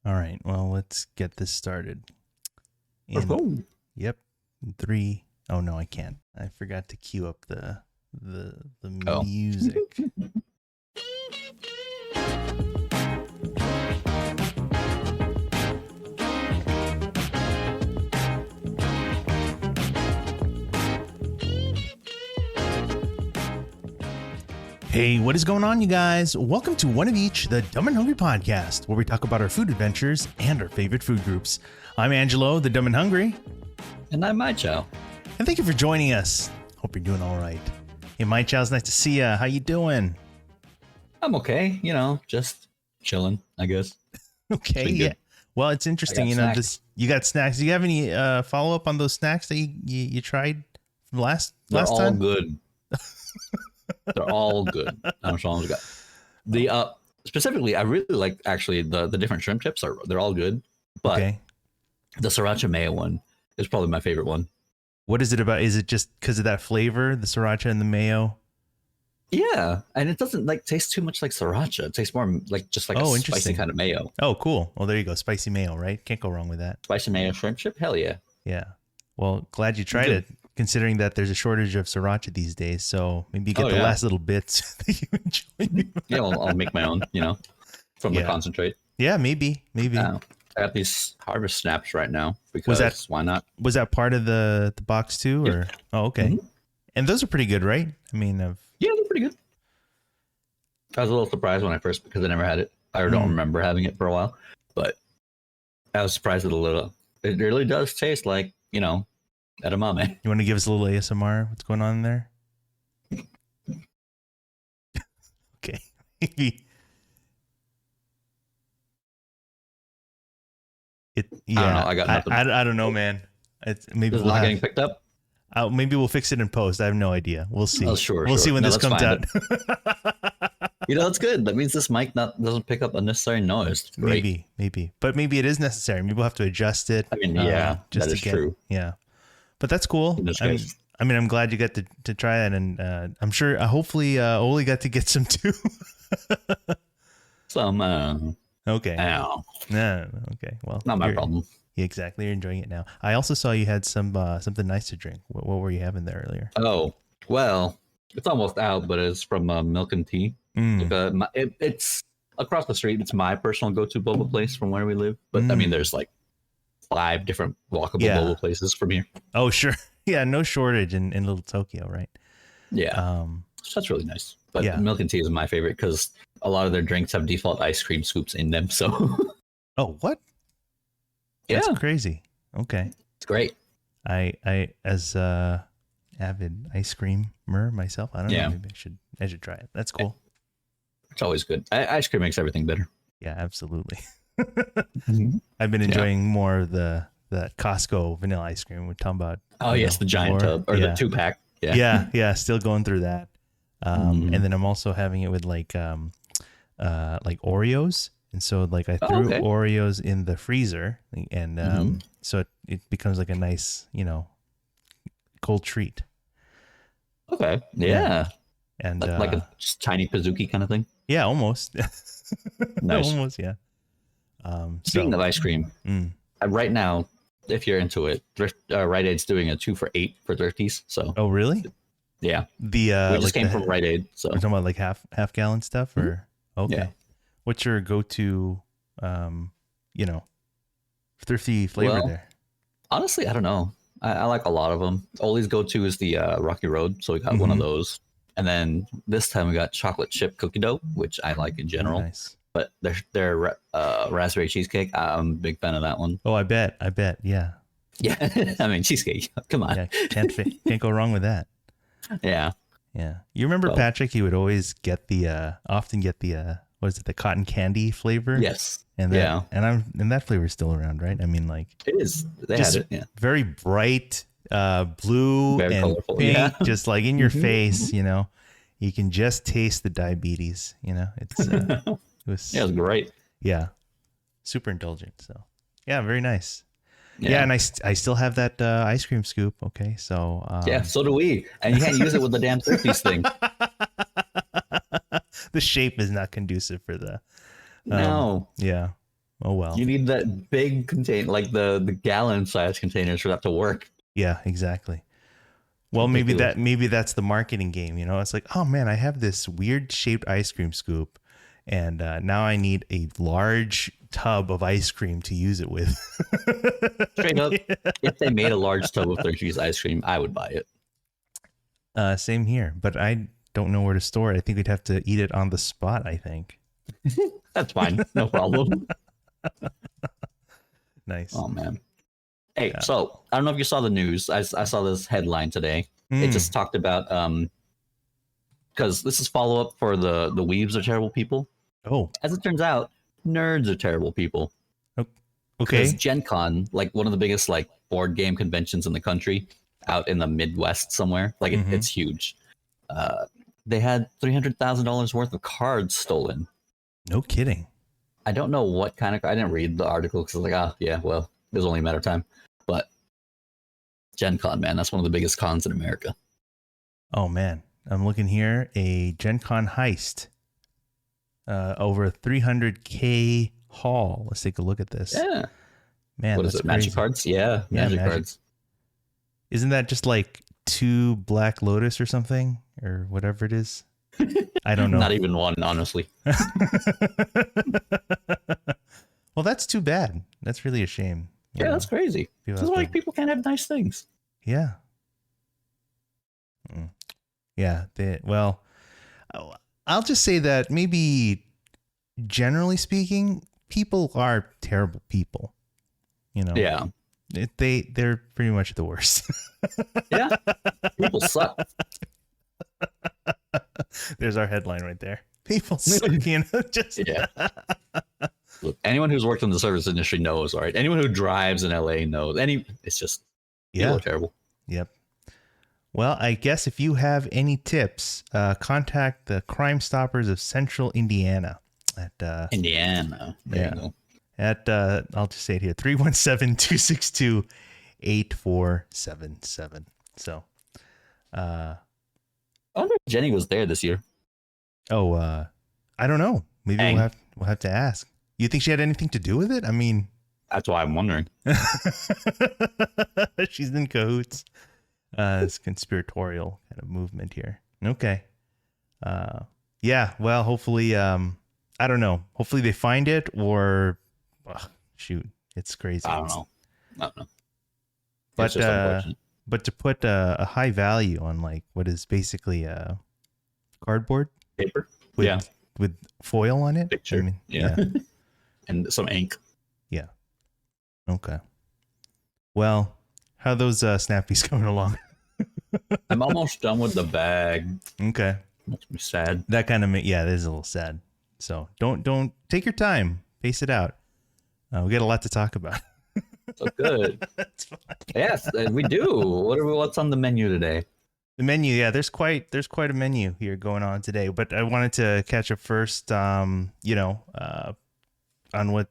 All right. Well, let's get this started. Let's go. Yep. 3. Oh no, I can't. I forgot to cue up the music. Hey, what is going on, you guys? Welcome to One of Each, the Dumb and Hungry podcast, where we talk about our food adventures and our favorite food groups. I'm Angelo, the Dumb and Hungry. And I'm Mychow. And thank you for joining us. Hope you're doing all right. Hey, Mychow, it's nice to see you. How you doing? I'm okay. Just chilling, I guess. Okay, yeah. Well, it's interesting. You got snacks. Do you have any follow up on those snacks that you tried from last They're all time? good. They're all good. How much longer we got? The specifically, I really like actually the different shrimp chips. They're all good, but the sriracha mayo one is probably my favorite one. What is it about? Is it just because of that flavor, the sriracha and the mayo? Yeah, and it doesn't taste too much like sriracha. It tastes more like a spicy kind of mayo. Oh, cool. Well, there you go. Spicy mayo, right? Can't go wrong with that. Spicy mayo shrimp chip? Hell yeah. Yeah. Well, glad you tried it, considering that there's a shortage of sriracha these days. So maybe you get the last little bits that you enjoy. Yeah, I'll make my own, from the concentrate. Yeah, maybe. I got these harvest snaps right now because why not? Was that part of the box too? Or Oh, okay. Mm-hmm. And those are pretty good, right? I mean, yeah, they're pretty good. I was a little surprised when because I never had it. I don't remember having it for a while, but I was surprised at a little. It really does taste like, edamame. You want to give us a little ASMR? What's going on there? Okay. I don't know. I got nothing. I don't know, man. Maybe it's not getting picked up. Maybe we'll fix it in post. I have no idea. We'll see. Oh, sure. We'll see when this comes out. That's good. That means this mic doesn't pick up unnecessary noise. Maybe, but maybe it is necessary. Maybe we'll have to adjust it. I mean, just that is true. Yeah, but that's cool. I'm glad you got to try that, and I'm sure. Hopefully, Oli got to get some too. Some. Okay. Ow. No. Okay. Well, not my problem. Yeah, exactly. You're enjoying it now. I also saw you had something nice to drink. What were you having there earlier? Oh, well, it's almost out, but it's from Milk and Tea. It's across the street. It's my personal go-to boba place from where we live. But I mean, there's 5 different walkable boba places from here. Oh, sure. Yeah, no shortage in Little Tokyo, right? Yeah. So that's really nice. But Milk and Tea is my favorite because a lot of their drinks have default ice cream scoops in them. So. Oh, what? That's crazy. Okay. It's great. I as avid ice creamer myself, I don't know. Maybe I should try it. That's cool. It's always good. Ice cream makes everything better. Yeah, absolutely. I've been enjoying more of the Costco vanilla ice cream. We're talking about. Oh yes, the giant tub or the 2-pack. Yeah. Still going through that. And then I'm also having it with like Oreos. And so I threw Oreos in the freezer and so it becomes like a nice, cold treat. Okay. Yeah. And like a tiny Pizookie kind of thing. Yeah, almost. Nice. Almost, yeah. Speaking of ice cream, right now, if you're into it, Rite Aid's doing a 2 for $8 for Thrifties. So. Oh, really? Yeah. We just came from Rite Aid. So. We're talking about half gallon stuff or okay. Yeah. What's your go-to, thrifty flavor there? Honestly, I don't know. I like a lot of them. Oli's go-to is the Rocky Road, so we got one of those. And then this time we got chocolate chip cookie dough, which I like in general. Nice. But their raspberry cheesecake, I'm a big fan of that one. Oh, I bet. Yeah. Yeah, I mean cheesecake. Come on. Yeah, can't go wrong with that. Yeah. Yeah. You remember Patrick? He would always often get the the cotton candy flavor? Yes. And that flavor is still around, right? I mean, it is. They had it. Yeah. Very bright, blue very and colorful. pink, just like in your face. You can just taste the diabetes. It's it was great. Yeah, super indulgent. So very nice. Yeah, and I still have that ice cream scoop. Okay, so so do we. And you can't use it with the damn Thrifties thing. The shape is not conducive for the. No. Yeah. Oh well. You need that big container, like the gallon size containers for that to work. Yeah, exactly. Well, Ridiculous. maybe that's the marketing game. It's like, oh man, I have this weird shaped ice cream scoop, and now I need a large tub of ice cream to use it with. Straight up, if they made a large tub of 30 ice cream, I would buy it. Same here, but I don't know where to store it. I think we'd have to eat it on the spot, I think. That's fine. No problem. Nice. Oh, man. Hey, so I don't know if you saw the news. I saw this headline today. It just talked about, because this is follow up for the weebs are terrible people. Oh. As it turns out, nerds are terrible people. Okay. Because Gen Con, like one of the biggest like board game conventions in the country, out in the Midwest somewhere, like it's huge. They had $300,000 worth of cards stolen. No kidding. I don't know what kind of. I didn't read the article because I was like, oh yeah, well, it was only a matter of time. But Gen Con, man, that's one of the biggest cons in America. Oh man, I'm looking here. A Gen Con heist. Over 300K haul. Let's take a look at this. Yeah. Man, what is it? Magic cards? Yeah, magic cards. Isn't that just like 2 Black Lotus or something? Or whatever it is? I don't know. Not even one, honestly. Well, that's too bad. That's really a shame. Yeah, that's crazy. It's like people can't have nice things. Yeah. Yeah. Well, I'll just say that maybe generally speaking, people are terrible people. Yeah. They're pretty much the worst. Yeah. People suck. There's our headline right there. People suck, just yeah. Look, anyone who's worked in the service industry knows, all right? Anyone who drives in LA knows. It's just people are terrible. Yep. Well, I guess if you have any tips, contact the Crime Stoppers of Central Indiana at Indiana. There you go. At I'll just say it here, 317-262-8477. So I wonder if Jenny was there this year. Oh, I don't know. Maybe we'll have to ask. You think she had anything to do with it? I mean, that's why I'm wondering. She's in cahoots. It's conspiratorial kind of movement here. Okay. Yeah. Well, hopefully, I don't know. Hopefully they find it, or shoot, it's crazy. I don't know. But to put a high value on like what is basically a cardboard paper, with foil on it. Picture, I mean, yeah. And some ink. Yeah. Okay. Well, how are those snappies coming along? I'm almost done with the bag. Okay. Makes me sad. That kind of that is a little sad. So don't take your time. Pace it out. We got a lot to talk about. So good. That's fine. Yes, we do. What's on the menu today? The menu, yeah, there's quite a menu here going on today. But I wanted to catch up first, on what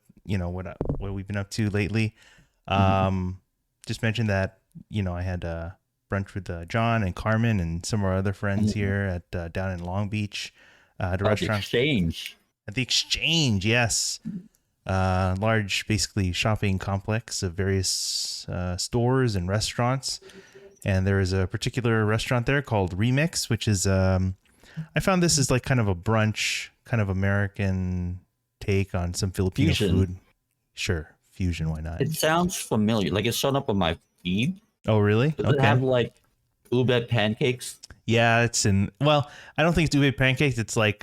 we've been up to lately. Just mentioned that I had brunch with John and Carmen and some of our other friends here at down in Long Beach at a restaurant. At the Exchange, yes. Large, basically shopping complex of various stores and restaurants. And there is a particular restaurant there called Remix, which is I found this is like kind of a brunch, kind of American take on some Filipino food. Sure, fusion, why not? It sounds familiar. Like it's shown up on my feed. Oh, really? Does it have like ube pancakes? Yeah, I don't think it's ube pancakes. It's like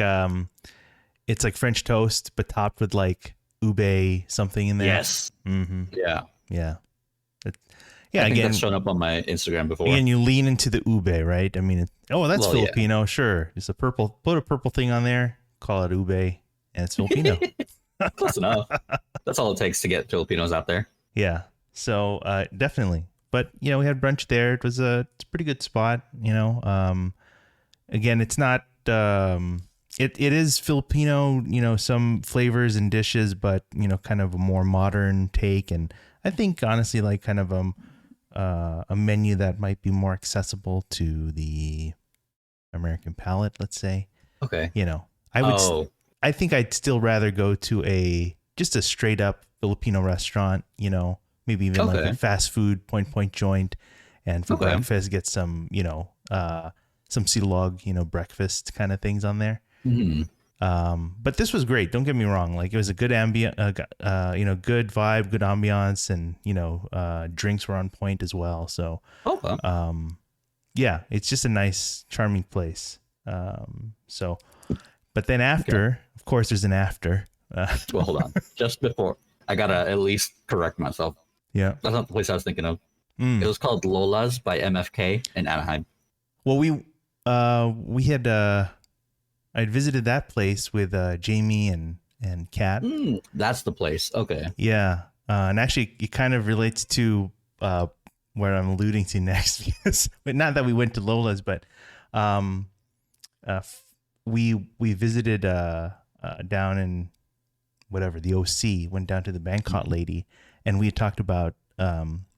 French toast, but topped with like ube something in there. Yes. Mm-hmm. Yeah. Yeah. I think that's shown up on my Instagram before. Again, you lean into the ube, right? I mean, that's Filipino. Yeah. Sure. Just put a purple thing on there, call it ube, and it's Filipino. Close enough. That's all it takes to get Filipinos out there. Yeah. So definitely. But, we had brunch there. It's a pretty good spot, Again, it's not, it is Filipino, some flavors and dishes, but, kind of a more modern take. And I think, honestly, like kind of a menu that might be more accessible to the American palate, let's say. Okay. I think I'd still rather go to a just a straight up Filipino restaurant, you know, maybe even like a fast food point joint. And for breakfast, get some, you know, some silog, you know, breakfast kind of things on there. But this was great. Don't get me wrong. Like, it was a good you know, good vibe, good ambiance, and, you know, drinks were on point as well. So, yeah, it's just a nice, charming place. So, but then after, of course, there's an after. Well, hold on. Just before, I gotta at least correct myself. Yeah, that's not the place I was thinking of. It was called Lola's by MFK in Anaheim. Well, we had I'd visited that place with Jamie and Kat. That's the place. Okay. Yeah, and actually, it kind of relates to where I'm alluding to next, because, but not that we went to Lola's, but we visited down in whatever, the OC, went down to the Bangkok lady, and we had talked about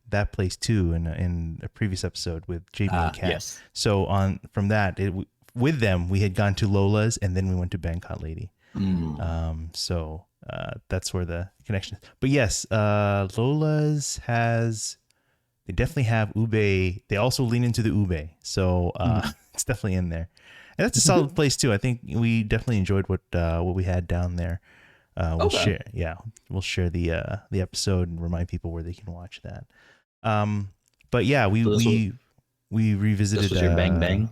that place too in a previous episode with Jamie and Kat. Yes. So from that, with them, we had gone to Lola's, and then we went to Bangkok lady. So that's where the connection is. But yes, Lola's they definitely have ube. They also lean into the ube. So it's definitely in there. And that's a solid place too. I think we definitely enjoyed what we had down there. We'll share the episode and remind people where they can watch that. But yeah, we revisited. This was your bang bang?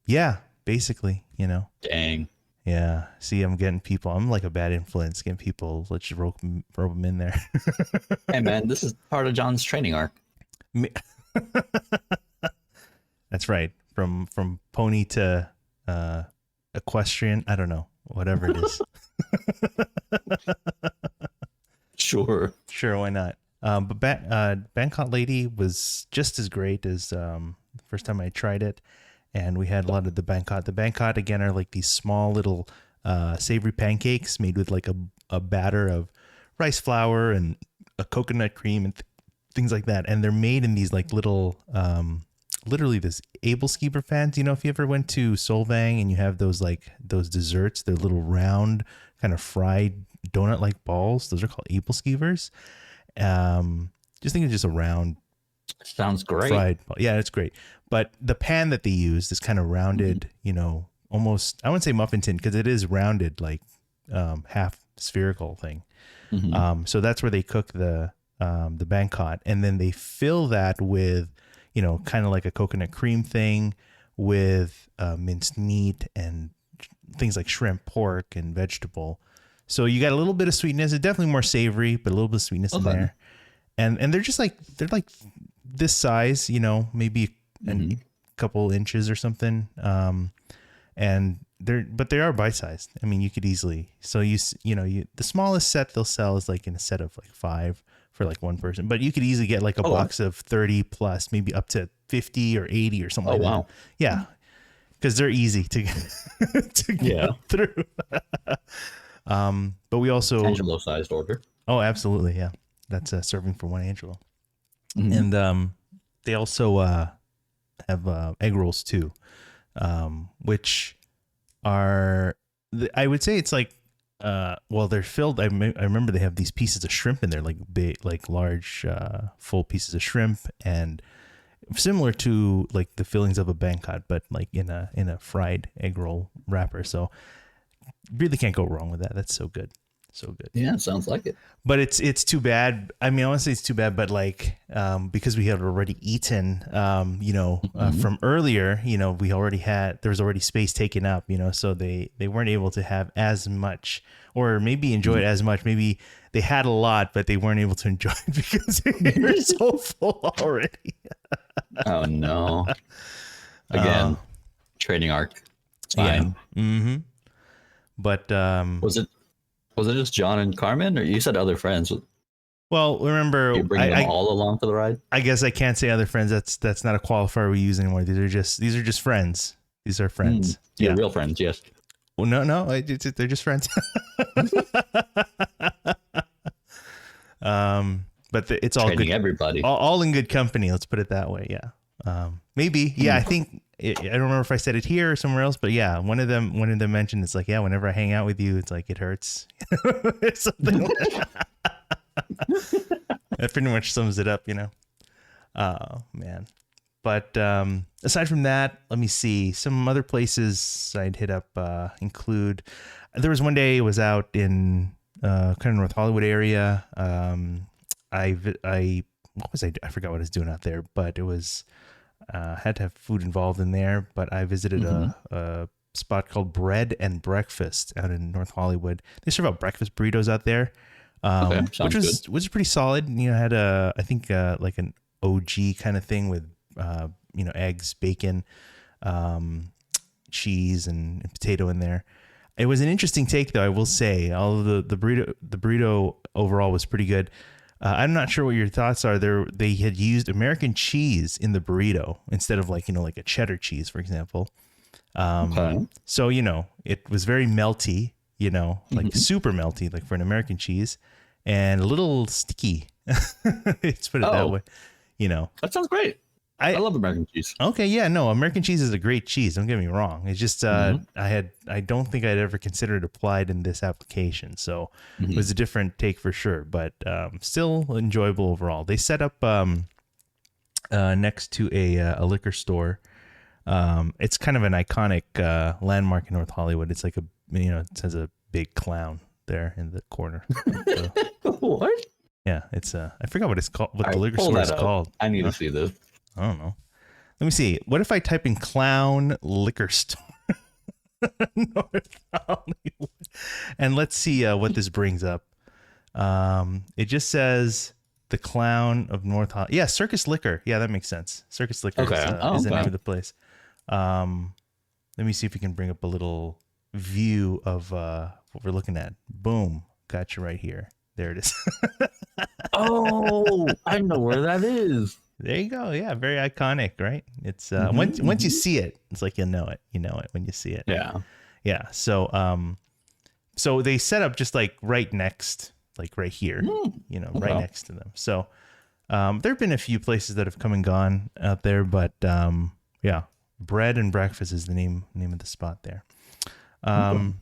Yeah, basically, you know. Dang. Yeah. See, I'm getting people. I'm like a bad influence, getting people. Let's just rope them in there. Hey man, this is part of John's training arc. That's right. From pony to equestrian. I don't know. Whatever it is. Sure, why not? But Bangkok lady was just as great as the first time I tried it, and we had a lot of the Bangkok. The Bangkok again are like these small little savory pancakes made with like a batter of rice flour and a coconut cream and things like that, and they're made in these like little literally this able skeever fans. You know, if you ever went to Solvang and you have those desserts, they're little round kind of fried donut like balls. Those are called able skeevers. Just think of just a round. Sounds great. Fried ball. Yeah, it's great. But the pan that they use is kind of rounded, you know, almost, I wouldn't say muffin tin because it is rounded, like half spherical thing. So that's where they cook the Bangkok, and then they fill that with, you know, kind of like a coconut cream thing with minced meat and things like shrimp, pork, and vegetable. So you got a little bit of sweetness. It's definitely more savory, but a little bit of sweetness in there. And they're just like, they're like this size, you know, maybe a couple inches or something. And they are bite sized. I mean, you could easily, so the smallest set they'll sell is like in a set of like 5 for like one person, but you could easily get like a box of 30 plus, maybe up to 50 or 80 or something that. Yeah. Cause they're easy to get through. But we also Angelo sized order. Oh, absolutely. Yeah. That's serving for one Angelo. And they also have egg rolls too, which are, I would say it's like, well, they're filled. I remember they have these pieces of shrimp in there, like big, like large, full pieces of shrimp, and similar to like the fillings of a Bangkok, but like in a fried egg roll wrapper. So really can't go wrong with that. That's so good. So good. Yeah, sounds like it. But it's too bad. I mean, I want to say it's too bad, but like, because we had already eaten, from earlier, we already there was already space taken up, so they weren't able to have as much, or maybe enjoy it as much. Maybe they had a lot, but they weren't able to enjoy it because they were so full already. Oh no. Again, trading arc. It's fine. Yeah. Mm-hmm. But, was it just John and Carmen, or you said other friends? Well, remember, you bring them all along for the ride. I guess I can't say other friends. That's not a qualifier we use anymore. These are just friends. These are friends. Yeah, real friends. Yes. Well, no, they're just friends. But it's all training good. Everybody, all in good company. Let's put it that way. Yeah. Maybe. Yeah. I think I don't remember if I said it here or somewhere else, but yeah, one of them mentioned it's like, yeah, whenever I hang out with you, it's like it hurts. Something like that. That pretty much sums it up, Oh man. But aside from that, let me see. Some other places I'd hit up include. There was one day I was out in kind of North Hollywood area. What was I forgot what I was doing out there, but it was had to have food involved in there. But I visited a spot called Bread and Breakfast out in North Hollywood. They serve out breakfast burritos out there, which was pretty solid. Had I think like an OG kind of thing with eggs, bacon, cheese, and potato in there. It was an interesting take, though. I will say, all of the burrito overall was pretty good. I'm not sure what your thoughts are. They had used American cheese in the burrito instead of like a cheddar cheese, for example. So it was very melty, like super melty, like for an American cheese, and a little sticky. Let's put it that way. That sounds great. I love American cheese. Okay, yeah, no, American cheese is a great cheese. Don't get me wrong. It's just I don't think I'd ever considered applied in this application, so it was a different take for sure, but still enjoyable overall. They set up next to a liquor store. It's kind of an iconic landmark in North Hollywood. It's like it has a big clown there in the corner. So, what? Yeah, it's I forgot what it's called. What the liquor store is called. I need to see this. I don't know. Let me see. What if I type in clown liquor store North Hollywood? And let's see what this brings up. It just says the clown of North Hollywood. Yeah, Circus Liquor. Yeah, that makes sense. Circus Liquor is the name of the place. Let me see if we can bring up a little view of what we're looking at. Boom. Got you right here. There it is. Oh, I know where that is. There you go. Yeah, very iconic, right? It's once you see it, it's like you know it when you see it. Yeah. Yeah. So so they set up just like right next, like right here, right next to them. So there've been a few places that have come and gone out there, but yeah, Bread and Breakfast is the name of the spot there. And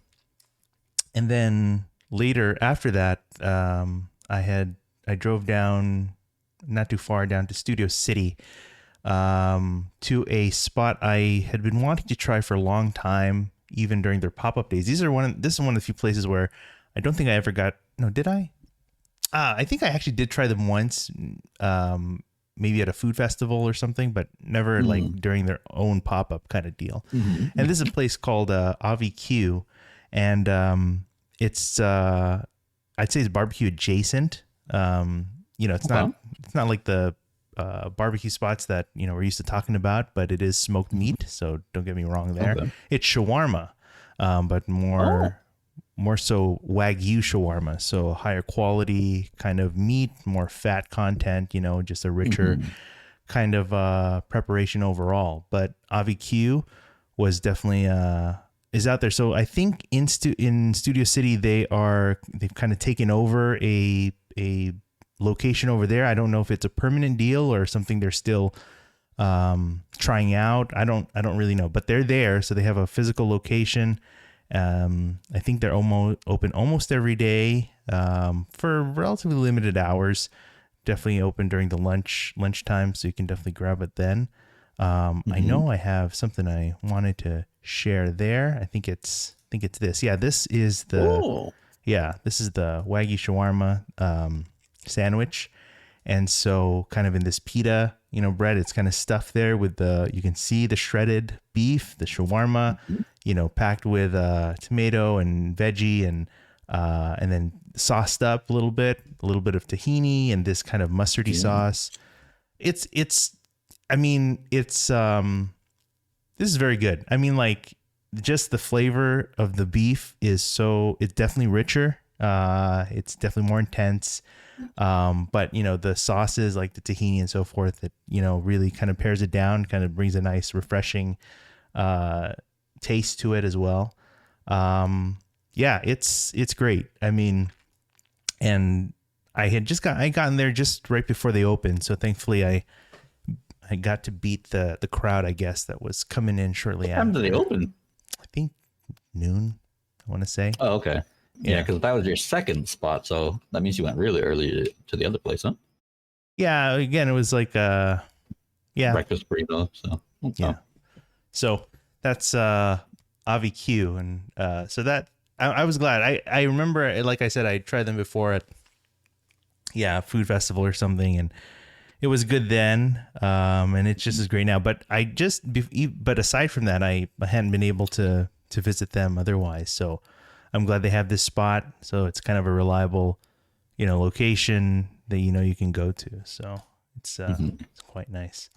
then later after that, I drove down not too far down to Studio City, to a spot I had been wanting to try for a long time, even during their pop-up days. This is one of the few places where I don't think I ever got. No, did I? I think I actually did try them once, maybe at a food festival or something, but never like during their own pop-up kind of deal. And this is a place called AVQ, and it's I'd say it's barbecue adjacent. It's not like the barbecue spots that we're used to talking about, but it is smoked meat. So don't get me wrong there. Okay. It's shawarma, but more so Wagyu shawarma. So higher quality kind of meat, more fat content. Just a richer kind of preparation overall. But AVQ was definitely is out there. So I think in Studio City they've kind of taken over a location over there. I don't know if it's a permanent deal or something they're still trying out. I don't really know, but they're there, so they have a physical location. I think they're open almost every day for relatively limited hours. Definitely open during the lunchtime, so you can definitely grab it then. I know I have something I wanted to share there. I think it's this. Yeah, this is the Wagyu shawarma sandwich. And so kind of in this pita, bread, it's kind of stuffed there with you can see the shredded beef, the shawarma, packed with tomato and veggie and then sauced up a little bit of tahini and this kind of mustardy sauce. This is very good. I mean, like, just the flavor of the beef it's definitely richer. It's definitely more intense. But the sauces like the tahini and so forth, it, really kind of pairs it down, kind of brings a nice refreshing, taste to it as well. It's great. I mean, and I had gotten there just right before they opened. So thankfully I got to beat the crowd, I guess, that was coming in shortly What time after. do they open? I think noon, I want to say. Oh, okay. Yeah, because that was your second spot, so that means you went really early to the other place, huh? Yeah, again, it was like Breakfast burrito. So yeah. So that's Avi Q, and so that I was glad. I remember, like I said, I tried them before at food festival or something, and it was good then, and it's just as great now. But but aside from that, I hadn't been able to visit them otherwise. So I'm glad they have this spot. So it's kind of a reliable, location that you can go to. So it's quite nice.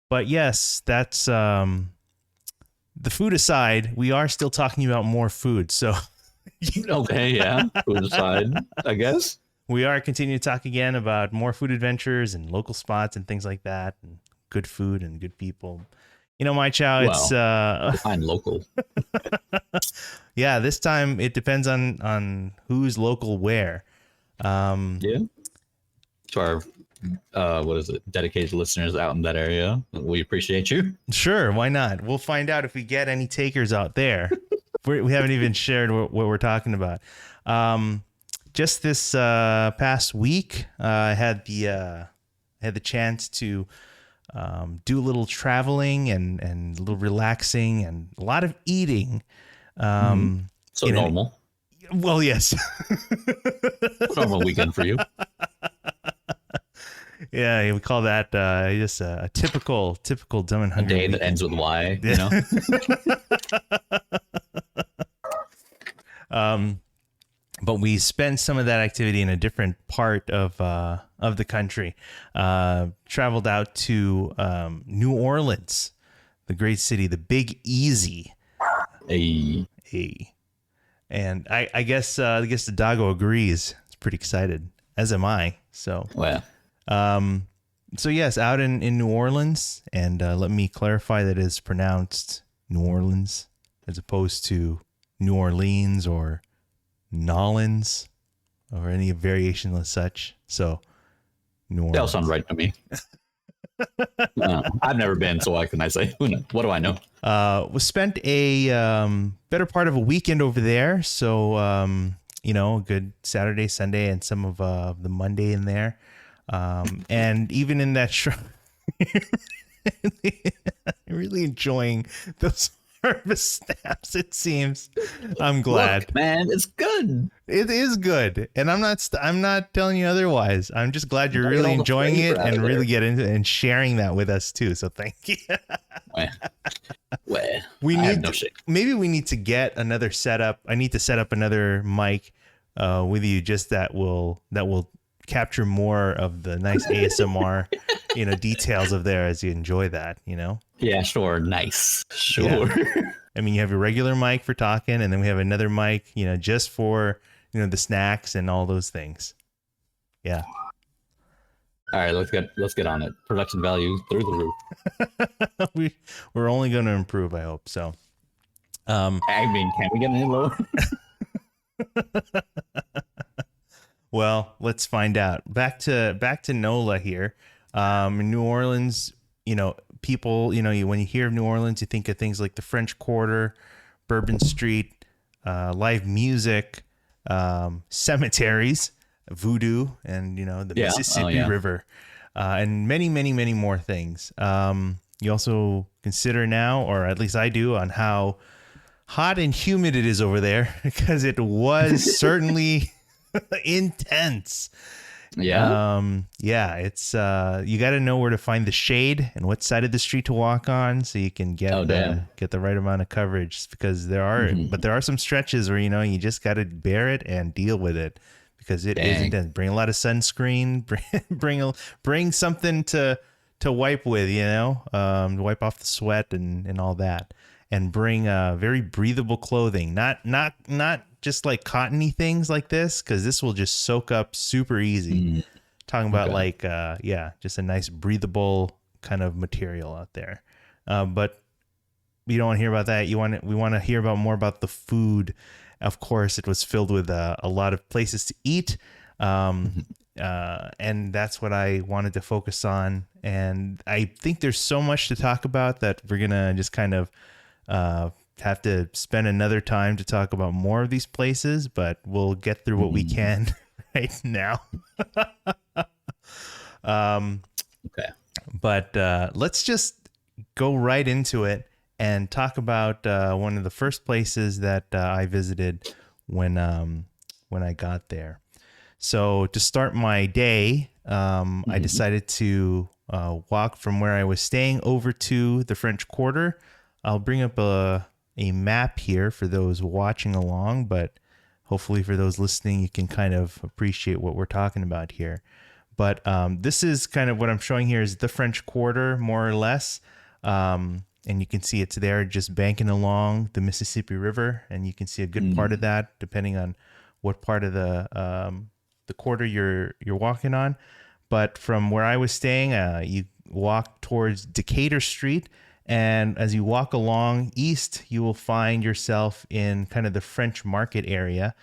But yes, that's the food aside. We are still talking about more food. So okay, yeah, food aside, I guess. We are continuing to talk again about more food adventures and local spots and things like that, and good food and good people. Mychow, it's define local. Yeah, this time it depends on who's local where. Yeah. To our dedicated listeners out in that area, we appreciate you. Sure, why not? We'll find out if we get any takers out there. We haven't even shared what we're talking about. Just this past week, I had the chance to do a little traveling and a little relaxing and a lot of eating. So normal. Well, yes. Normal weekend for you. Yeah, we call that just a typical Dumb and Hungry day weekend. That ends with Y. But we spent some of that activity in a different part of the country. Traveled out to New Orleans, the great city, the Big Easy. And I guess the doggo agrees. It's pretty excited, as am I. So so yes, out in New Orleans, and let me clarify that it's pronounced New Orleans as opposed to New Orleans or Nolans or any variation of such. So New Orleans. They all sound right to me. I've never been, so what can I say? What do I know? We spent a better part of a weekend over there. So, a good Saturday, Sunday, and some of the Monday in there. And even in that really enjoying those harvest snaps, it seems. I'm glad. Look, man, it's good. It is good, and I'm not telling you otherwise. I'm just glad you're really enjoying it and really get into it and sharing that with us too. So thank you. Maybe we need to get another setup. I need to set up another mic with you, just that will capture more of the nice ASMR, details of there as you enjoy that. Yeah, sure. Nice. Sure. Yeah. I mean, you have your regular mic for talking, and then we have another mic, just for, the snacks and all those things. Yeah. All right, let's get on it. Production value through the roof. We're only going to improve, I hope. So, I mean, can we get any lower? Well, let's find out. Back to NOLA here. In New Orleans, people, when you hear of New Orleans, you think of things like the French Quarter, Bourbon Street, live music, cemeteries, voodoo, and the Mississippi River, and many, many, many more things. You also consider now, or at least I do, on how hot and humid it is over there, because it was certainly intense. It's you got to know where to find the shade and what side of the street to walk on, so you can get the right amount of coverage, because there are some stretches where you just got to bear it and deal with it, because it is intense. Bring a lot of sunscreen, bring something to wipe with, to wipe off the sweat and all that, and bring very breathable clothing, not just like cottony things like this, because this will just soak up super easy. Talking about just a nice breathable kind of material out there. But we don't want to hear about that. We want to hear more about the food. Of course, it was filled with a lot of places to eat. and that's what I wanted to focus on. And I think there's so much to talk about that we're gonna just kind of have to spend another time to talk about more of these places, but we'll get through what we can right now. Okay. But let's just go right into it and talk about one of the first places that I visited when I got there. So to start my day, I decided to walk from where I was staying over to the French Quarter. I'll bring up a map here for those watching along, but hopefully for those listening, you can kind of appreciate what we're talking about here. But this is kind of what I'm showing here is the French Quarter, more or less. And you can see it's there just banking along the Mississippi River. And you can see a good part of that, depending on what part of the quarter you're walking on. But from where I was staying, you walk towards Decatur Street. And as you walk along east, you will find yourself in kind of the French Market area,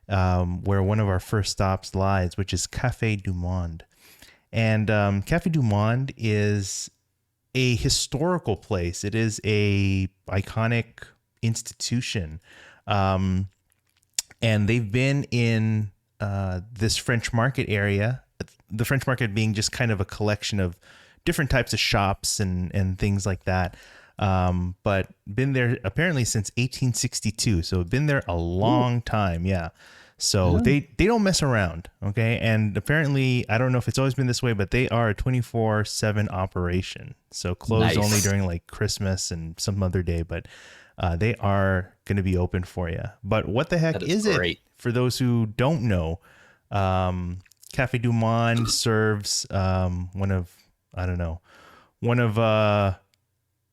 where one of our first stops lies, which is Café du Monde. And Café du Monde is a historical place. It is a iconic institution. And they've been in this French Market area, the French Market being just kind of a collection of different types of shops and things like that. But been there apparently since 1862. So been there a long time. Yeah. So they don't mess around. Okay. And apparently, I don't know if it's always been this way, but they are a 24/7 operation. So closed only during like Christmas and some other day, but they are going to be open for you. But what the heck is it for those who don't know? Café du Monde serves one of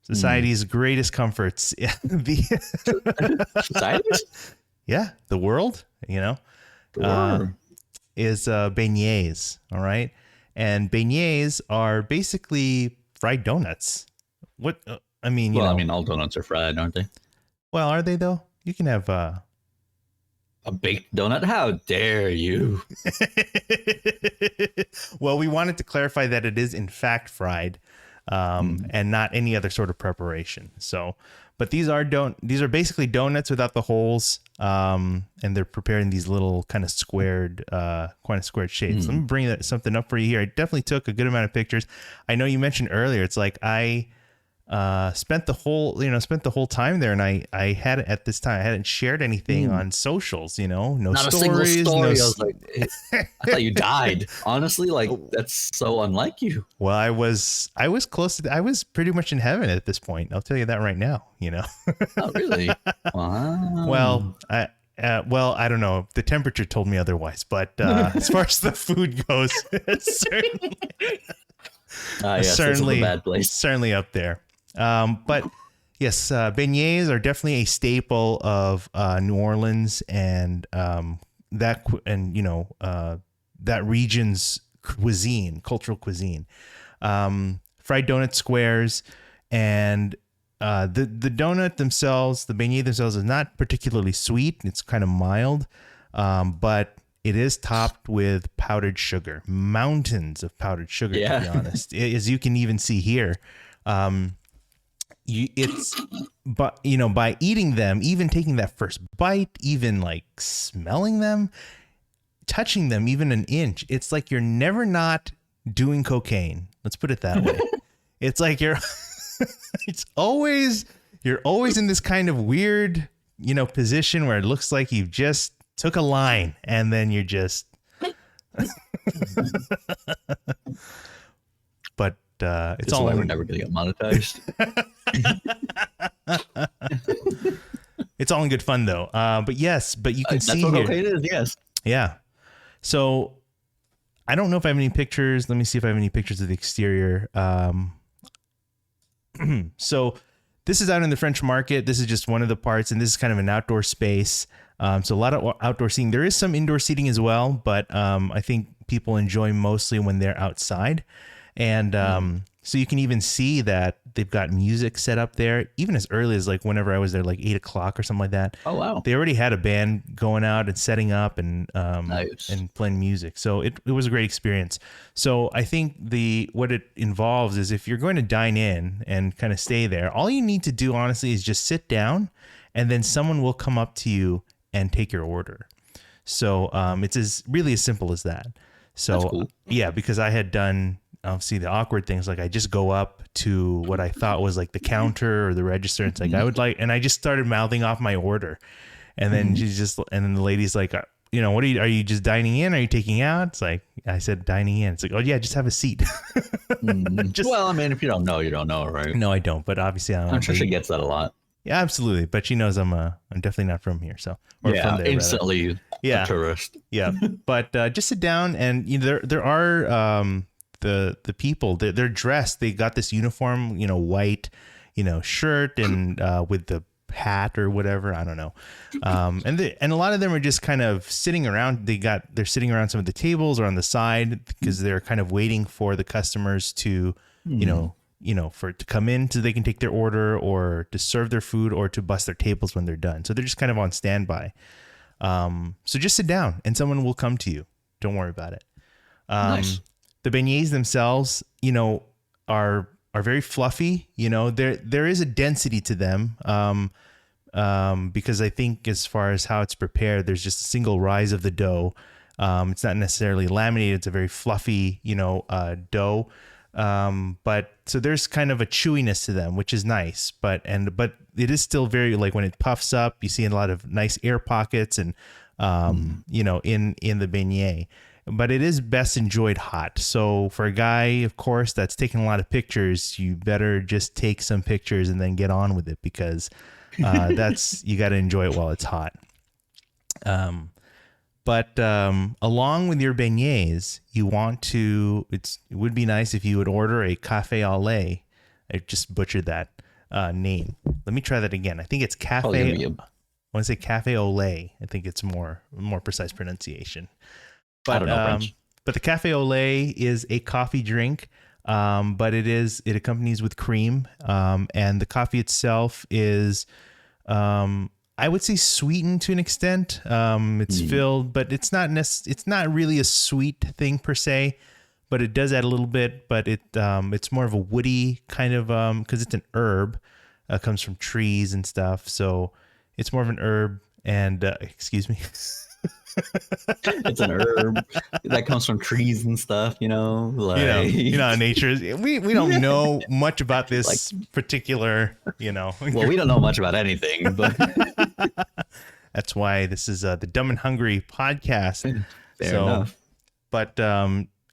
society's greatest comforts. Society's? Yeah, the world, is beignets. All right. And beignets are basically fried donuts. What, I mean, all donuts are fried, aren't they? Well, are they though? You can have, a baked donut? How dare you? Well, we wanted to clarify that it is in fact fried, and not any other sort of preparation. So, but these are basically donuts without the holes, and they're prepared in these little kind of squared shapes. Let me bring something up for you here. I definitely took a good amount of pictures. I know you mentioned earlier, it's like I spent the whole time there, and I had it at this time. I hadn't shared anything on socials, no Not stories. A single story. I was like, I thought you died. Honestly, like that's so unlike you. Well, I was close to. I was pretty much in heaven at this point. I'll tell you that right now. Oh, really? Wow. Well, I don't know. The temperature told me otherwise, but as far as the food goes, it's certainly bad place. Certainly up there. But yes, beignets are definitely a staple of New Orleans and that region's cultural cuisine. Fried donut squares, and the donut themselves, the beignet themselves, is not particularly sweet. It's kind of mild, but it is topped with powdered sugar, mountains of powdered sugar. To be honest, as you can even see here. By eating them, even taking that first bite, even like smelling them, touching them even an inch, it's like you're never not doing cocaine. Let's put it that way. It's like you're always in this kind of weird, position where it looks like you've just took a line and then you're just but it's all why we're never gonna get monetized. It's all in good fun though. But you can see that's what here. cocaine is, yes. Yeah. So I don't know if I have any pictures. Let me see if I have any pictures of the exterior. So this is out in the French Market. This is just one of the parts, and this is kind of an outdoor space. So a lot of outdoor seating. There is some indoor seating as well, but I think people enjoy mostly when they're outside. And so you can even see that they've got music set up there, even as early as like whenever I was there, like 8 o'clock or something like that. Oh, wow. They already had a band going out and setting up and Nice. and playing music. So it was a great experience. So I think what it involves is if you're going to dine in and kind of stay there, all you need to do honestly is just sit down, and then someone will come up to you and take your order. So it's really as simple as that. So That's cool. Yeah, because I had done obviously the awkward things, like I just go up to what I thought was like the counter or the register. It's like and I just started mouthing off my order, and then and then the lady's like, what are you just dining in? Are you taking out? It's like, I said dining in. It's like, oh yeah, just have a seat. Well, I mean, if you don't know, you don't know, right? No, I don't. But obviously, I'm sure she gets that a lot. Yeah, absolutely. But she knows I'm definitely not from here. So From there, instantly a tourist. Yeah, but just sit down, and there are the people. They're dressed. They got this uniform, white, shirt and with the hat or whatever. I don't know. And a lot of them are just kind of sitting around. They're sitting around some of the tables or on the side because they're kind of waiting for the customers to, for it to come in so they can take their order, or to serve their food, or to bust their tables when they're done. So they're just kind of on standby. So just sit down and someone will come to you. Don't worry about it. Nice. The beignets themselves, are very fluffy. There is a density to them. Because I think as far as how it's prepared, there's just a single rise of the dough. It's not necessarily laminated. It's a very fluffy, dough. But so there's kind of a chewiness to them, which is nice, but it is still very, like when it puffs up, you see a lot of nice air pockets and, in the beignet, but it is best enjoyed hot. So for a guy, of course, that's taking a lot of pictures, you better just take some pictures and then get on with it, because, you got to enjoy it while it's hot. But along with your beignets, it would be nice if you would order a cafe au lait. I just butchered that name. Let me try that again. I think it's cafe. I want to say cafe au lait. I think it's more precise pronunciation. But, I don't know French. But the cafe au lait is a coffee drink, but it accompanies with cream, and the coffee itself is I would say sweetened to an extent. It's filled, but it's not really a sweet thing per se, but it does add a little bit, but it's more of a woody kind of, cause it's an herb, comes from trees and stuff. So it's more of an herb and, excuse me. It's an herb that comes from trees and stuff, nature is, we don't know much about this particular, well, we don't know much about anything, but that's why this is the Dumb and Hungry podcast. Fair enough. But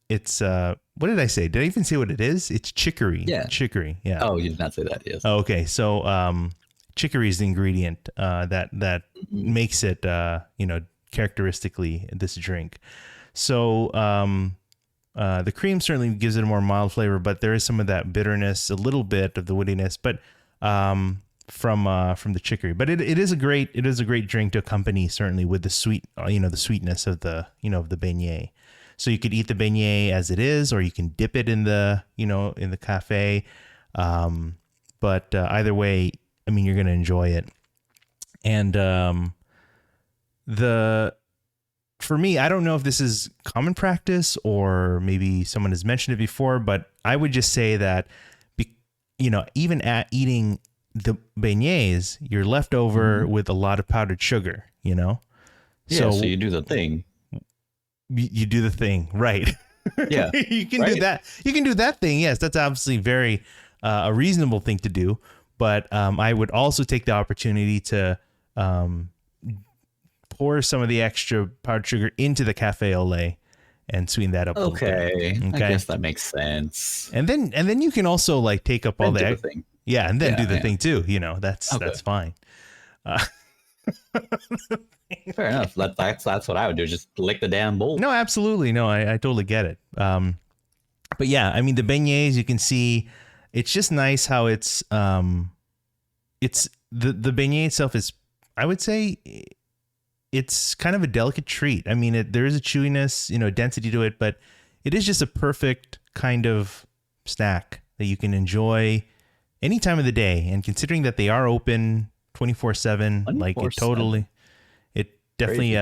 it's what did I say? Did I even say what it is? It's chicory. Yeah. Chicory. Yeah. Oh, you did not say that. Yes. Oh, okay. So chicory is the ingredient that makes it characteristically this drink. So the cream certainly gives it a more mild flavor, but there is some of that bitterness, a little bit of the woodiness, but from the chicory. But it is a great drink to accompany, certainly, with the sweet, the sweetness of the of the beignet. So you could eat the beignet as it is, or you can dip it in the in the cafe. But either way, I mean, you're going to enjoy it. And for me, I don't know if this is common practice or maybe someone has mentioned it before, but I would just say that, even at eating the beignets, you're left over with a lot of powdered sugar, Yeah, so you do the thing. You do the thing, right? Yeah. You can do that. You can do that thing. Yes, that's obviously very a reasonable thing to do. But I would also take the opportunity to pour some of the extra powdered sugar into the cafe au lait and sweeten that up. Okay. I guess that makes sense. And then you can also like take up all the thing. Yeah, and then do the thing too. That's fine. Fair enough. That's what I would do. Just lick the damn bowl. No, absolutely. No, I totally get it. But yeah, I mean the beignets, you can see it's just nice how it's the beignet itself is, I would say, it's kind of a delicate treat. I mean, there is a chewiness, density to it, but it is just a perfect kind of snack that you can enjoy any time of the day. And considering that they are open 24/7, like it definitely,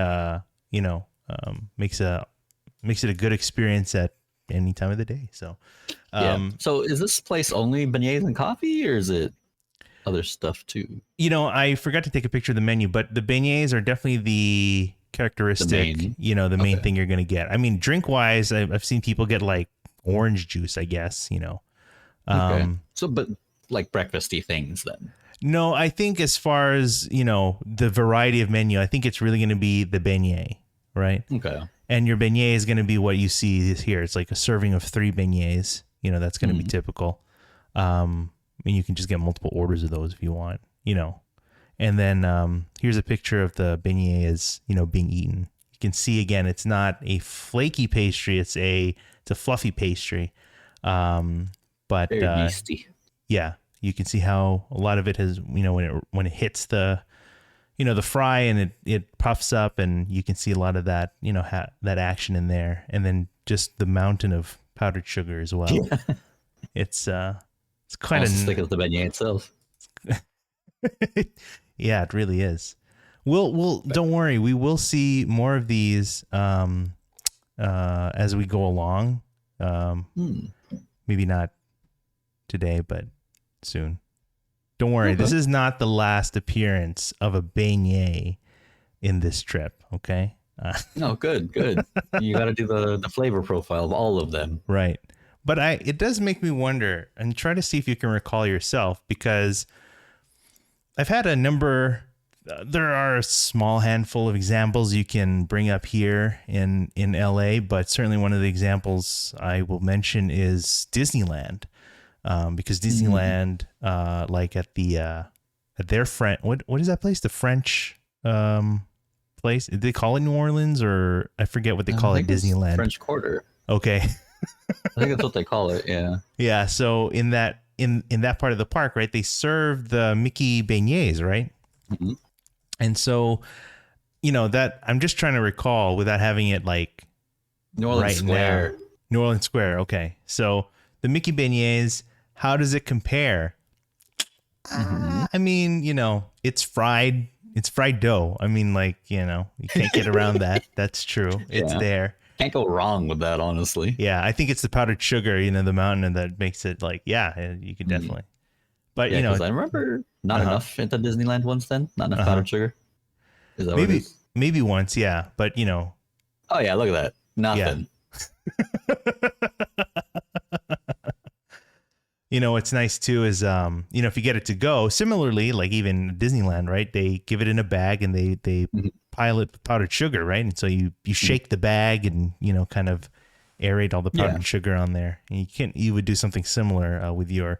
makes it a good experience at any time of the day. So, So is this place only beignets and coffee, or is it other stuff too? I forgot to take a picture of the menu, but the beignets are definitely the characteristic, the main thing you're going to get. I mean, drink wise, I've seen people get like orange juice, I guess, So, but like breakfasty things then? No, I think as far as, the variety of menu, I think it's really going to be the beignet, right? Okay. And your beignet is going to be what you see here. It's like a serving of 3 beignets. That's going to be typical. And you can just get multiple orders of those if you want, And then here's a picture of the beignet as, being eaten. You can see, again, it's not a flaky pastry. It's a fluffy pastry. But very yeasty. Yeah, you can see how a lot of it has, when it hits the, the fry and it puffs up, and you can see a lot of that, that action in there. And then just the mountain of powdered sugar as well. Yeah. It's quite as thick as the beignet itself. Yeah, it really is. We'll don't worry. We will see more of these as we go along. Maybe not today, but soon. Don't worry. Okay. This is not the last appearance of a beignet in this trip. Okay. No, good. You got to do the flavor profile of all of them. Right. But it does make me wonder, and try to see if you can recall yourself, because I've had a number. There are a small handful of examples you can bring up here in LA, but certainly one of the examples I will mention is Disneyland, because Disneyland, like at their what is that place? The French place? Did they call it New Orleans, or I forget what they call it? Disneyland. French Quarter. Okay. I think that's what they call it. Yeah. Yeah. So in that part of the park, right, they serve the Mickey beignets, right? Mm-hmm. And so, that I'm just trying to recall without having it like New Orleans Square. New Orleans Square. Okay. So the Mickey beignets, how does it compare? Mm-hmm. I mean, it's fried. It's fried dough. I mean, like, you can't get around that. That's true. It's there. Can't go wrong with that, honestly. Yeah, I think it's the powdered sugar, the mountain, and that makes it like, yeah, you could definitely. But because I remember not enough at the Disneyland ones. Then not enough powdered sugar. Is that maybe once, yeah. But oh yeah, look at that, nothing. Yeah. What's nice too is if you get it to go, similarly, like even Disneyland, right? They give it in a bag and they pile it with powdered sugar, right? And so you shake the bag and kind of aerate all the powdered sugar on there. And you would do something similar with your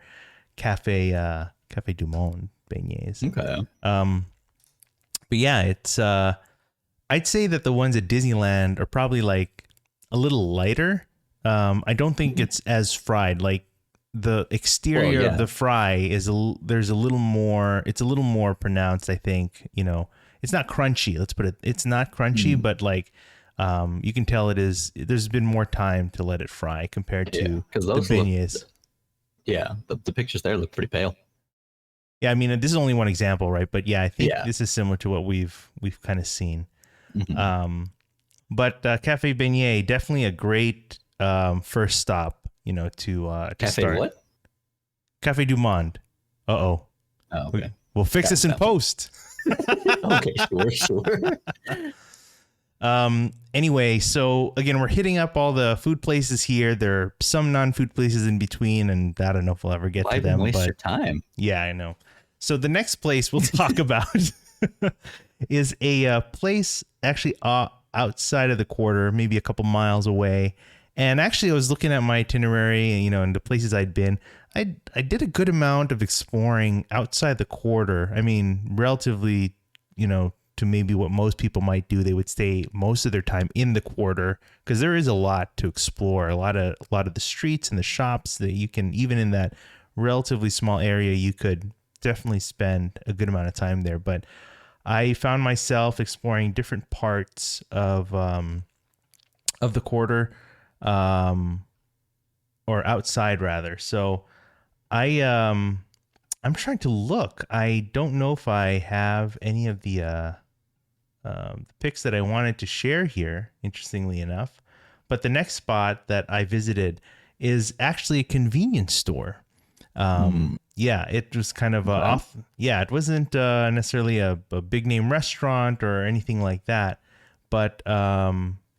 Cafe du Monde beignets. Okay. But yeah, it's I'd say that the ones at Disneyland are probably like a little lighter. I don't think it's as fried. Like the exterior of the fry is it's a little more pronounced, I think. It's not crunchy. Let's put it. It's not crunchy, but like you can tell there's been more time to let it fry compared to the beignets. The pictures there look pretty pale. Yeah, I mean, this is only one example, right? But yeah, I think this is similar to what we've kind of seen. Mm-hmm. But Cafe Beignet, definitely a great first stop, to Cafe start. What? Cafe du Monde. Oh, okay. We'll fix this in post. Okay, sure. Anyway, so again, we're hitting up all the food places here. There are some non-food places in between, and I don't know if we'll ever get to them. Waste your time. Yeah, I know. So the next place we'll talk about is a place actually outside of the quarter, maybe a couple miles away. And actually, I was looking at my itinerary, and the places I'd been. I did a good amount of exploring outside the quarter. I mean, relatively, to maybe what most people might do. They would stay most of their time in the quarter because there is a lot to explore. A lot of the streets and the shops that you can, even in that relatively small area, you could definitely spend a good amount of time there. But I found myself exploring different parts of the quarter, or or outside rather. So I I'm trying to look. I don't know if I have any of the pics that I wanted to share here, interestingly enough. But the next spot that I visited is actually a convenience store. Yeah, it was kind of Okay. off. Yeah, it wasn't necessarily a big name restaurant or anything like that, but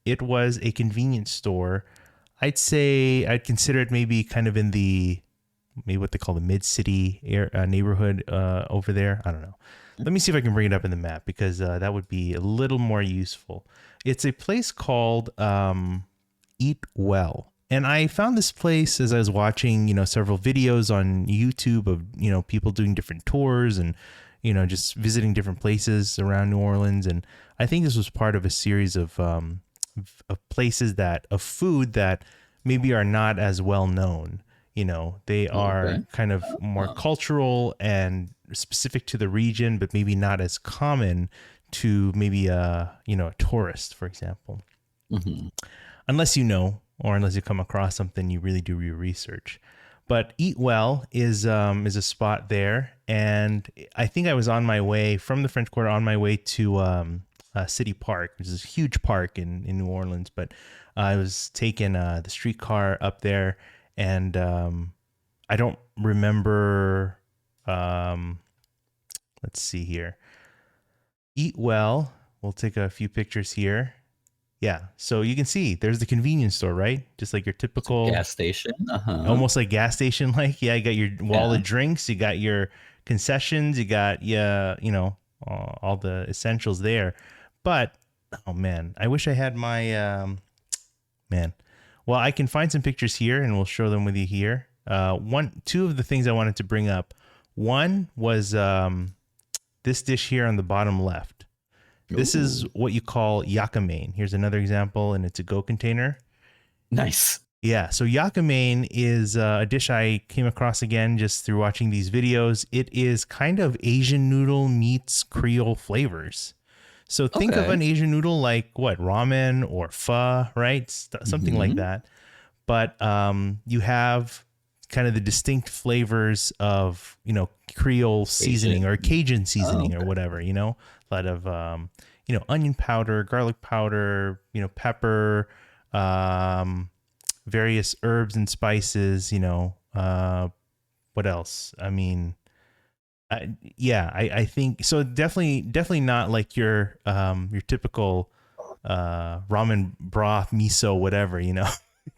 it was a convenience store. I'd say I'd consider it maybe kind of in the maybe what they call the mid city neighborhood over there. I don't know. Let me see if I can bring it up in the map because that would be a little more useful. It's a place called Eat Well. And I found this place as I was watching, several videos on YouTube of, people doing different tours and, just visiting different places around New Orleans. And I think this was part of a series of places of food that maybe are not as well known. They are Okay. kind of more cultural and specific to the region, but maybe not as common to maybe a tourist, for example. Mm-hmm. Unless or unless you come across something, you really do your research. But Eat Well is a spot there, and I think I was on my way from the French Quarter on my way to City Park, which is a huge park in New Orleans. But I was taking the streetcar up there, and I don't remember. Let's see here. Eat Well. We'll take a few pictures here. Yeah, so you can see there's the convenience store, right? Just like your typical Gas station. almost like gas station. Like, yeah, you got your wall Yeah. of drinks, you got your concessions, you got all the essentials there. But oh man, I wish I had my man. Well, I can find some pictures here, and we'll show them with you here. Two of the things I wanted to bring up. One was this dish here on the bottom left. This is what you call yakimein. Here's another example, and it's a go container. Nice. Yeah, so yakimein is a dish I came across again just through watching these videos. It is kind of Asian noodle meets Creole flavors. So think of an Asian noodle like what, ramen or pho, right? Something like that. But you have kind of the distinct flavors of, Creole seasoning or Cajun seasoning or whatever, a lot of, onion powder, garlic powder, pepper, various herbs and spices, what else? I mean, I think so. Definitely not like your typical ramen broth, miso, whatever,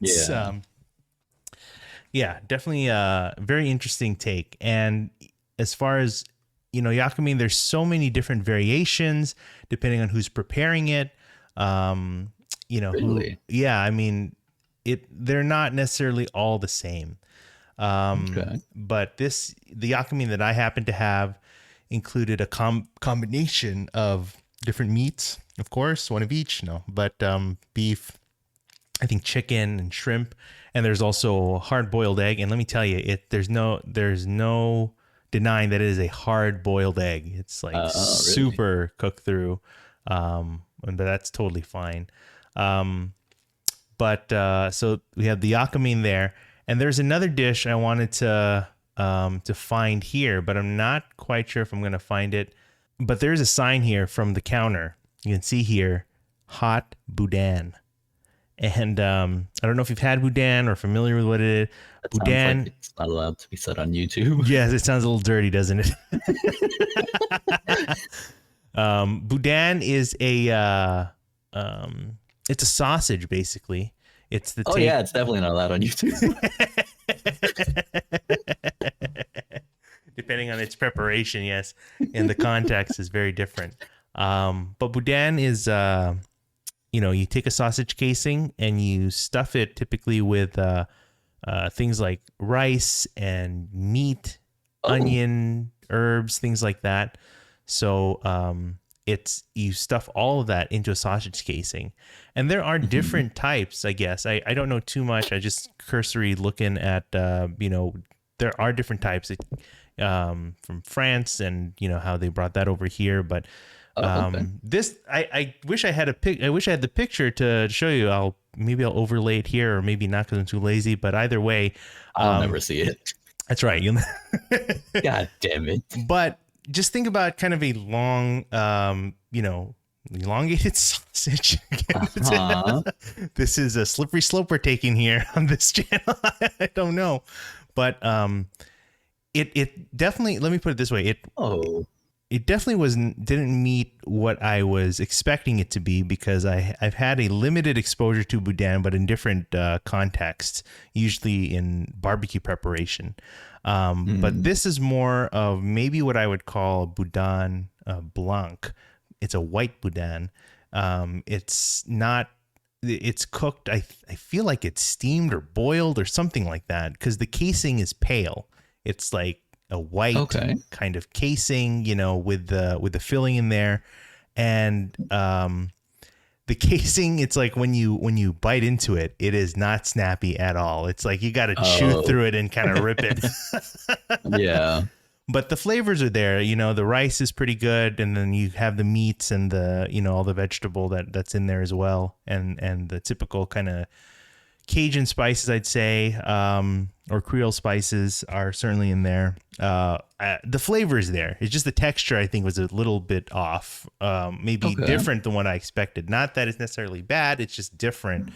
It's, Yeah. yeah, definitely a very interesting take. And as far as, yakimein, there's so many different variations depending on who's preparing it. Really? I mean, they're not necessarily all the same. But the yakimein that I happen to have included a combination of different meats, of course, one of each, but beef, I think chicken and shrimp, and there's also a hard-boiled egg. And let me tell you, there's no denying that it is a hard-boiled egg. It's like super really? cooked through, but that's totally fine. But so we have the yakimein there, and there's another dish I wanted to find here, but I'm not quite sure if I'm gonna find it. But there's a sign here from the counter. You can see here, hot boudin. And I don't know if you've had boudin or familiar with what it is. That Boudin, sounds like it's not allowed to be said on YouTube. yes, it sounds a little dirty, doesn't it? Boudin is it's a sausage basically. It's the Yeah, it's definitely not allowed on YouTube. Depending on its preparation, yes, and the context is very different. But boudin is you take a sausage casing and you stuff it typically with things like rice and meat, onion, herbs, things like that. So you stuff all of that into a sausage casing, and there are different types. I guess I don't know too much. I just cursory looking at there are different types from France, and how they brought that over here, but Oh, okay. This I wish I had I wish I had the picture to show you. Maybe I'll overlay it here, or maybe not because I'm too lazy. But either way, I'll never see it. that's right. God damn it. But just think about kind of a long, elongated sausage. Uh-huh. This is a slippery slope we're taking here on this channel. I don't know, but it definitely. Let me put it this way. It definitely didn't meet what I was expecting it to be, because I've had a limited exposure to boudin, but in different contexts, usually in barbecue preparation. But this is more of maybe what I would call boudin blanc. It's a white boudin. It's not. It's cooked. I feel like it's steamed or boiled or something like that, because the casing is pale. It's like a white kind of casing, with the filling in there, and the casing, it's like when you bite into it, it is not snappy at all. It's like you got to chew through it and kind of rip it. Yeah. But the flavors are there. The rice is pretty good, and then you have the meats and the all the vegetable that's in there as well, and the typical kind of Cajun spices, I'd say, or Creole spices are certainly in there. The flavor is there. It's just the texture, I think, was a little bit off. Maybe different than what I expected. Not that it's necessarily bad. It's just different,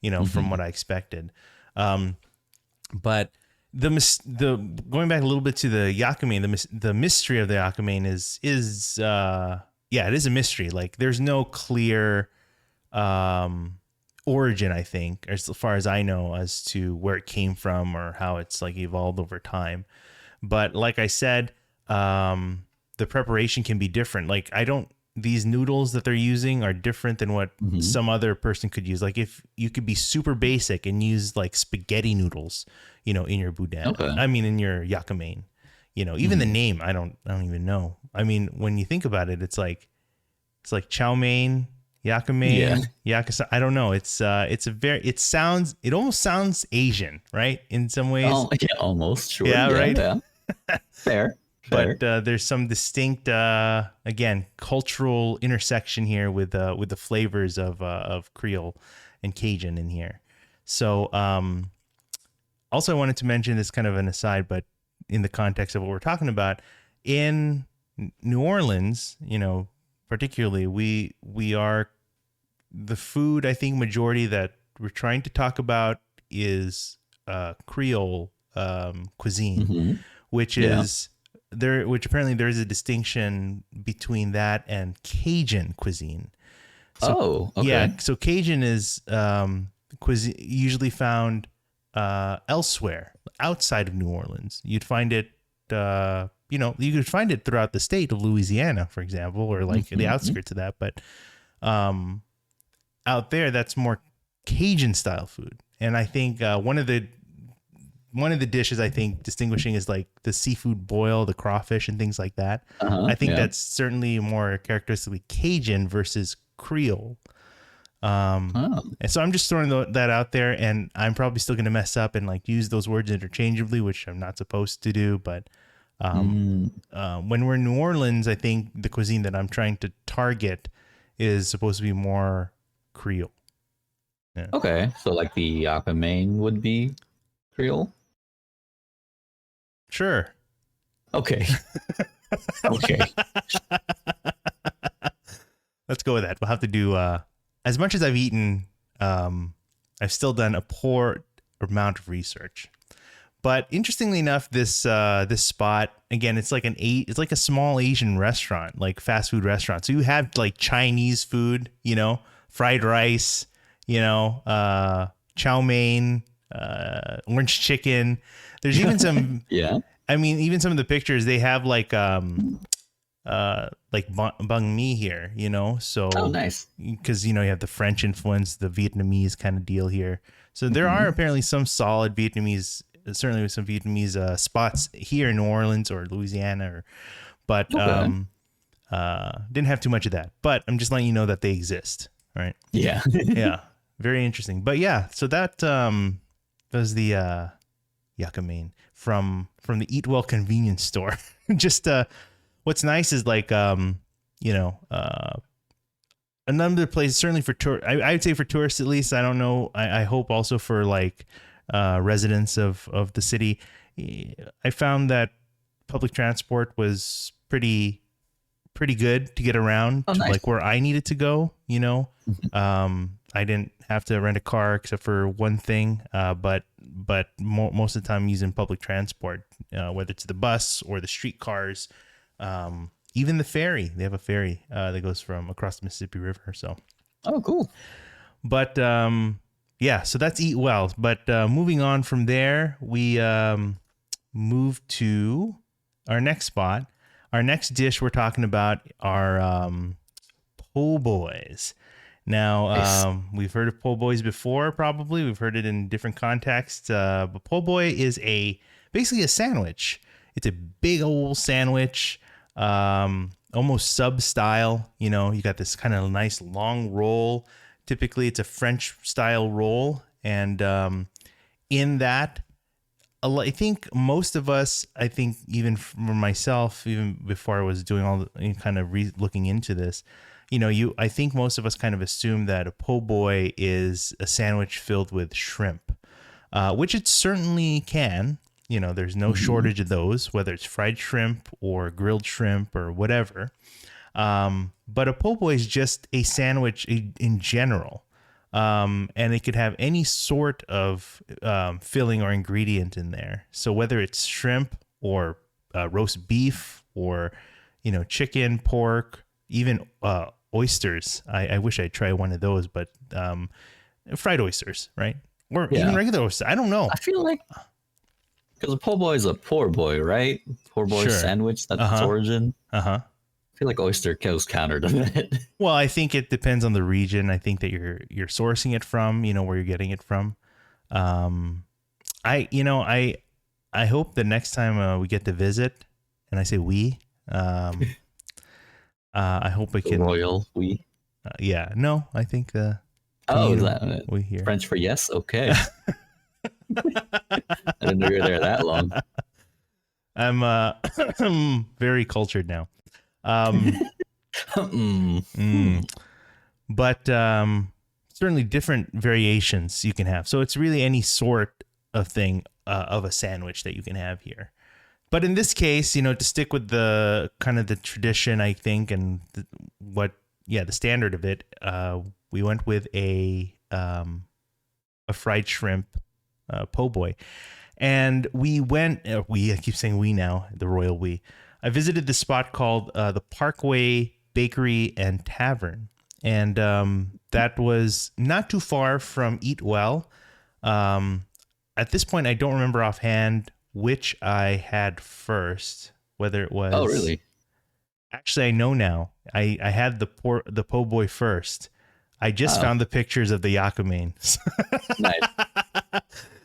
from what I expected. But the going back a little bit to the yakimein, the mystery of the yakimein is it is a mystery. Like, there's no clear origin, I think, as far as I know, as to where it came from or how it's like evolved over time. But like I said, the preparation can be different. Like, these noodles that they're using are different than what some other person could use. Like, if you could be super basic and use like spaghetti noodles, in your boudin. I mean, in your yakimein, even the name, I don't even know. I mean, when you think about it, it's like chow mein, yakimein, yakasa. I don't know. It almost sounds Asian, right? In some ways. Oh, yeah, almost. Sure. Yeah, right. Yeah. Fair. But there's some distinct, again, cultural intersection here with the flavors of Creole and Cajun in here. So, also I wanted to mention this, kind of an aside, but in the context of what we're talking about, in New Orleans, particularly, we are the food, I think, majority that we're trying to talk about is Creole cuisine, which is there, which apparently there is a distinction between that and Cajun cuisine. So, so Cajun is cuisine usually found elsewhere outside of New Orleans. You'd find it you could find it throughout the state of Louisiana, for example, or like the outskirts of that. But out there, that's more Cajun style food. And I think one of the dishes I think distinguishing is like the seafood boil, the crawfish and things like that. I think that's certainly more characteristically Cajun versus Creole. And so I'm just throwing that out there, and I'm probably still going to mess up and like use those words interchangeably, which I'm not supposed to do. But when we're in New Orleans, I think the cuisine that I'm trying to target is supposed to be more Creole. Yeah. Okay, so like the yakimein would be Creole? Sure. Okay. Okay. Let's go with that. We'll have to do, as much as I've eaten, I've still done a poor amount of research. But interestingly enough, this spot, again, it's like a small Asian restaurant, like fast food restaurant. So you have like Chinese food, fried rice, chow mein, orange chicken. There's even some, I mean, even some of the pictures, they have like banh mi here, so. Oh, nice. Because, you have the French influence, the Vietnamese kind of deal here. So there are apparently some solid Vietnamese, certainly with some Vietnamese spots here in New Orleans or Louisiana, but didn't have too much of that. But I'm just letting you know that they exist. Right. Yeah. Yeah. Very interesting. But yeah, so that was the yakimein from the Eat Well convenience store. Just what's nice is like you know, a number of places, certainly for tour. I would say for tourists at least. I don't know. I hope also for like residents of the city. I found that public transport was pretty good to get around Oh, to nice. like where I needed to go. You know, Mhm. I didn't have to rent a car except for one thing. But most of the time I'm using public transport, whether it's the bus or the streetcars. Even the ferry, they have a ferry that goes from across the Mississippi River. So, Oh, cool. but yeah, so that's Eat Well. But moving on from there, we move to our next spot. Our next dish we're talking about are po' boys. Now, Nice. we've heard of po' boys before, probably. We've heard it in different contexts. But po' boy is basically a sandwich. It's a big old sandwich, almost sub style. You know, you got this kind of nice long roll. Typically, it's a French style roll. And in that, I think most of us, I think even for myself, even before I was doing all the kind of looking into this, I think most of us kind of assume that a po' boy is a sandwich filled with shrimp, which it certainly can. There's no Mhm. shortage of those, whether it's fried shrimp or grilled shrimp or whatever. But a po' boy is just a sandwich in general. And it could have any sort of filling or ingredient in there. So whether it's shrimp or roast beef or, chicken, pork, even oysters. I wish I'd try one of those, but fried oysters, right? Or even Yeah. regular oysters. I don't know. I feel like because a po' boy is a poor boy, right? Poor boy Sure. sandwich. That's its Uh-huh. origin. Uh-huh. I feel like oyster goes counter to that. Well, I think it depends on the region. I think that you're sourcing it from, where you're getting it from. Um, I hope the next time we get to visit, and I say we, um, I hope we The can. royal we. Yeah, no, I think the Oh, is communal that it? we here. French for yes? Okay. I didn't know you were there that long. I'm very cultured now. Um, Mm. Hmm. mm, but certainly different variations you can have. So it's really any sort of thing of a sandwich that you can have here. But in this case, to stick with the kind of the tradition, I think, and the standard of it, we went with a fried shrimp po' boy, and I keep saying we now, the royal we. I visited this spot called the Parkway Bakery and Tavern, and that was not too far from Eat Well. Um, at this point, I don't remember offhand which I had first. Whether it Oh, was really? actually, I know now. I had the po' boy first. I just Oh, found the pictures of the Yakumains. nice.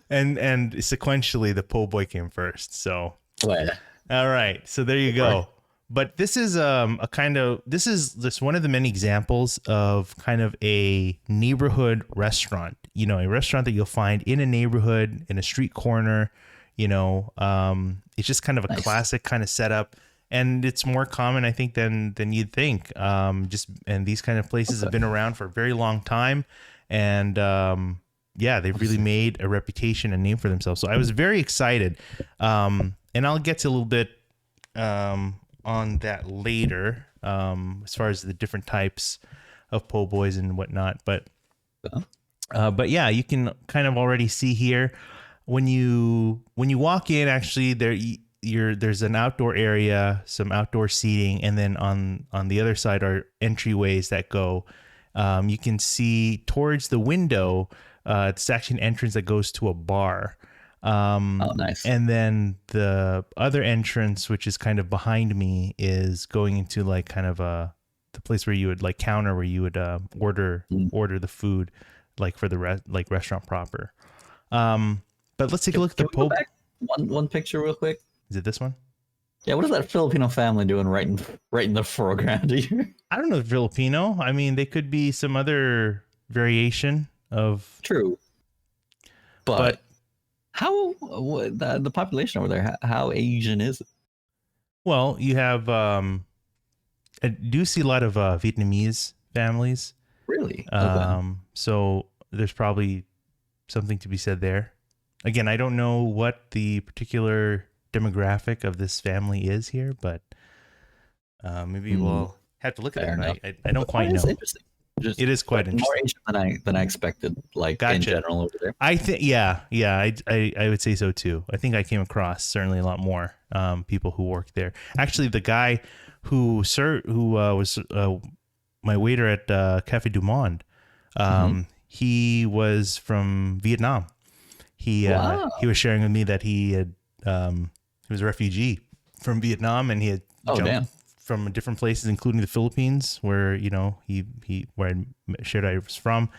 and sequentially the po' boy came first. So Wait. all right, so there you Right. go. But this is this is just one of the many examples of kind of a neighborhood restaurant. A restaurant that you'll find in a neighborhood in a street corner. It's just kind of a Nice. classic kind of setup, and it's more common, I think, than you'd think. And these kind of places have Okay. been around for a very long time, and yeah, they've really made a reputation and name for themselves. So I was very excited, and I'll get to a little bit on that later, as far as the different types of po' boys and whatnot. But yeah, you can kind of already see here when you walk in. Actually, there's an outdoor area, some outdoor seating, and then on the other side are entryways that go. You can see towards the window. It's actually an entrance that goes to a bar. Oh, nice. And then the other entrance, which is kind of behind me, is going into like kind of the place where you would like counter where you would Mm. order the food, like for the restaurant proper. But let's take a look at the Can we go Pope. back one picture real quick? Is it this one? Yeah, what is that Filipino family doing right in the foreground here? I don't know, Filipino. I mean, they could be some other variation of, True, but but the population over there? How Asian is it? well, you have I do see a lot of Vietnamese families. Really? Okay. So there's probably something to be said there. Again, I don't know what the particular demographic of this family is here, but maybe Mm, we'll have to look at fair it. enough. I don't But that quite is know. interesting. Just It is quite but more interesting. Asian than I expected. Like in Gotcha. general over there. I think, yeah, I would say so too. I think I came across certainly a lot more people who work there. Actually, the guy who was my waiter at Cafe Du Monde, Hmm. he was from Vietnam. He Wow. was sharing with me that he was a refugee from Vietnam, and he had Oh jumped damn. from different places, including the Philippines, where he where I shared I was from,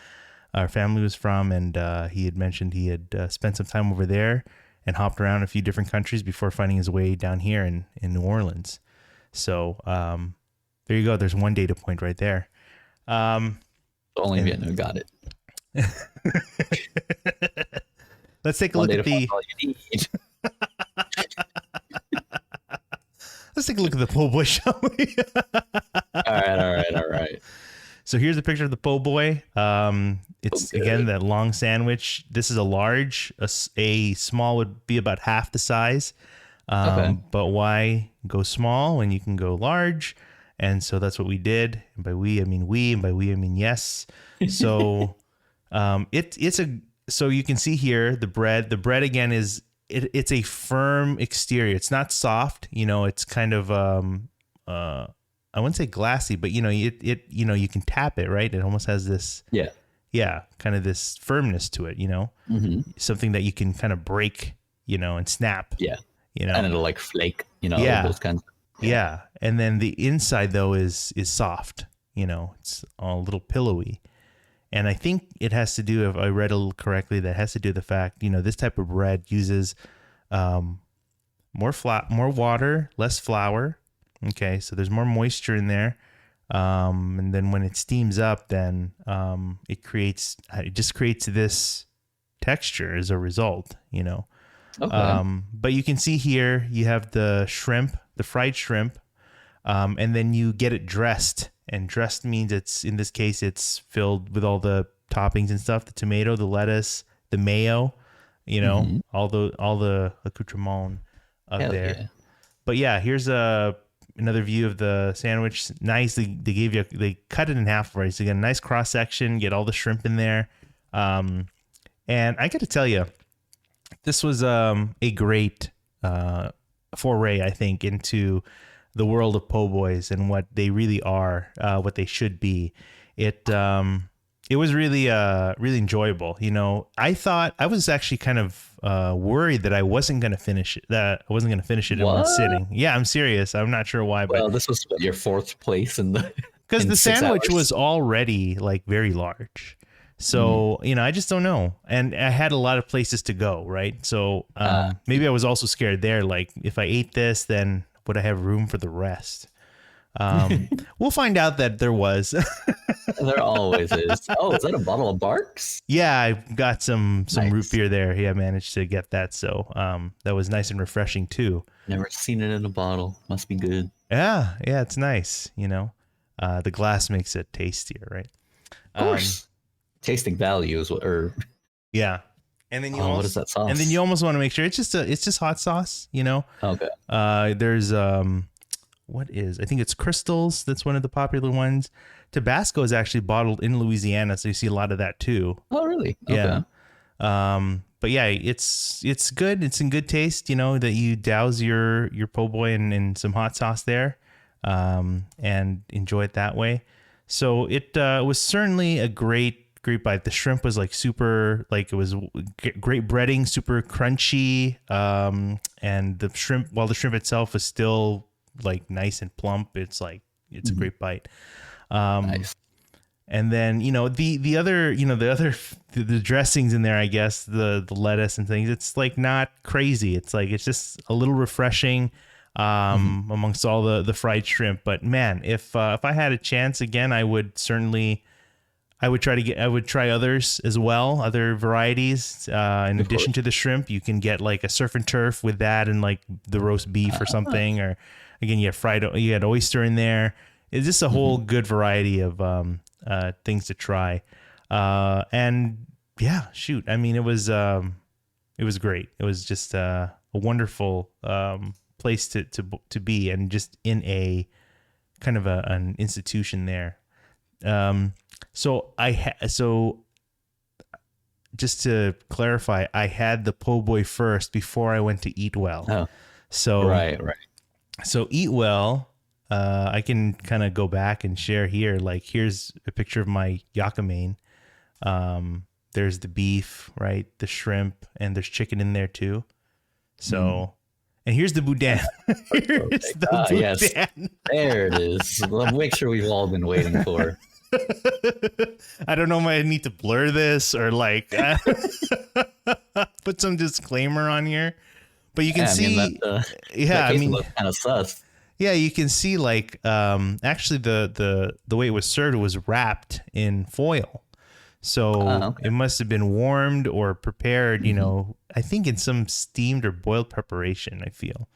our family was from, and he had mentioned he had spent some time over there and hopped around a few different countries before finding his way down here in New Orleans. So there you go. There's one data point right there. Only And Vietnam got it. let's take a One look day at to find the all you need. let's take a look at the po' boy, shall we? All right. All right. All right. So here's a picture of the po' boy. It's again Okay. that long sandwich. This is a large. A small would be about half the size. Okay. But why go small when you can go large? And so that's what we did. And by we, I mean we, and by we, I mean yes. So it's a so you can see here the bread. The bread again is it's a firm exterior. It's not soft. It's kind of I wouldn't say glassy, but you can tap it, right? It almost has this Yeah. kind of this firmness to it. Hmm. Something that you can kind of break, and snap. Yeah. You And know, it'll like flake. yeah, Those kinds. Yeah. yeah. And then the inside though is soft. It's a little pillowy. And I think it has to do, if I read a little correctly, that has to do with the fact, this type of bread uses more water, less flour. Okay, so there's more moisture in there. And then when it steams up, then it just creates this texture as a result. Okay. But you can see here, you have the shrimp, the fried shrimp, and then you get it dressed. And dressed means in this case, it's filled with all the toppings and stuff, the tomato, the lettuce, the mayo, Hmm. all the accoutrement of Hell there. yeah. But yeah, here's another view of the sandwich. Nice. They cut it in half, right? So you get a nice cross section, get all the shrimp in there. And I got to tell you, this was a great foray, I think, into the world of po' boys and what they really are, what they should be. It was really enjoyable. I was actually kind of worried that I wasn't going to finish it. That I wasn't going to finish it in one What? sitting. Yeah, I'm serious. I'm not sure why, but Well, this was your fourth place in the because in the 6 hours. sandwich was already like very large. Mhm. So, I just don't know. And I had a lot of places to go, right? So, Uh, maybe I was also scared there. Like, if I ate this, then would I have room for the rest? We'll find out that there was. there always is. Oh, is that a bottle of Barks? Yeah, I got some root Nice. beer there. Yeah, I managed to get that. So, that was nice and refreshing too. Never seen it in a bottle. Must be good. Yeah, it's nice. The glass makes it tastier, right? Of course. Tasting value is what, or Yeah. And then what is that you sauce? almost want to make sure it's just hot sauce. Okay. There's I think it's Crystals, that's one of the popular ones. Tabasco is actually bottled in Louisiana, so you see a lot of that too. Oh, really? Yeah. Okay. But yeah, it's good. It's in good taste, that you douse your po' boy in some hot sauce there, and enjoy it that way. So it was certainly a great bite. The shrimp was like super, like it was great breading, super crunchy. And while the shrimp itself was still like nice and plump, it's a Mhm. great bite. Um, Nice. and then the other the dressings in there, I guess the lettuce and things, it's like not crazy. It's just a little refreshing amongst all the fried shrimp. But man, if I had a chance again, I would try others as well, other varieties. In Of addition course. to the shrimp, you can get like a surf and turf with that, and like the roast beef or Ah, something. Or again, you had oyster in there. it's just a whole good variety of things to try. And yeah, shoot, I mean, it was great. It was just a wonderful place to be, and just in a kind of an institution there. So just to clarify, I had the po' boy first before I went to Eat Well. Oh, So right. So Eat Well, I can kind of go back and share here. Like, here's a picture of my yakimein. There's the beef, right? The shrimp, and there's chicken in there too. So, and here's the boudin. Here's the boudin. Yes. There it is. Well, make sure we've all been waiting for. I don't know if I need to blur this or like put some disclaimer on here, but you can see. I mean, kind of sus. Yeah, you can see like actually the way it was served was wrapped in foil. So it must have been warmed or prepared, you know, I think in some steamed or boiled preparation, I feel.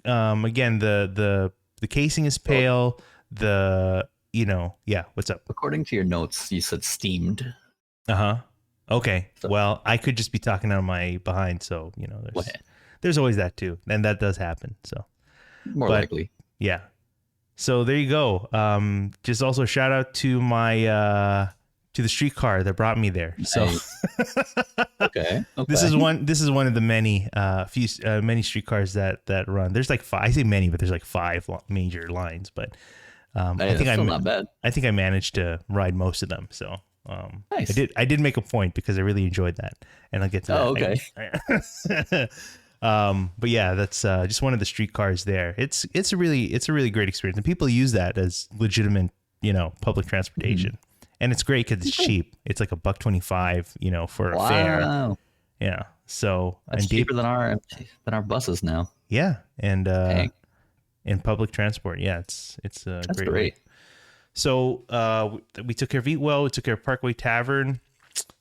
Again, the casing is pale. What's up? According to your notes, you said steamed. Okay. So, well, I could just be talking out of my behind. So, you know, there's always that too. And that does happen. So more likely. Yeah. So there you go. Just also shout out to my, to the streetcar that brought me there. So okay. This is one of the many many streetcars that run. There's like five. I say many, but there's like five major lines. But I think not bad. I think I managed to ride most of them. So nice. I did make a point because I really enjoyed that, and I'll get to that. Okay. But yeah, that's just one of the streetcars there. It's a really great experience, and people use that as legitimate, you know, public transportation. And it's great because it's cheap. It's like $1.25, you know, for a fare. Yeah. So that's cheaper than our buses now. Yeah, and in public transport, yeah, it's that's great. So we took care of Eat Well. We took care of Parkway Tavern.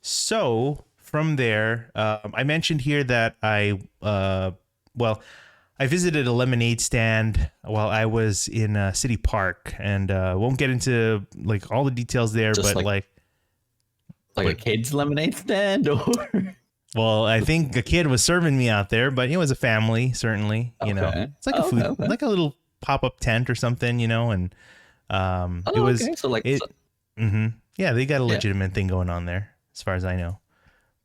So from there, I mentioned here that I visited a lemonade stand while I was in City Park, and won't get into like all the details there, just but like a kid's lemonade stand, or well, I think a kid was serving me out there, but it was a family, certainly. You know, it's like a food, like a little pop-up tent or something, you know, and it was so like yeah, they got a legitimate thing going on there, as far as I know.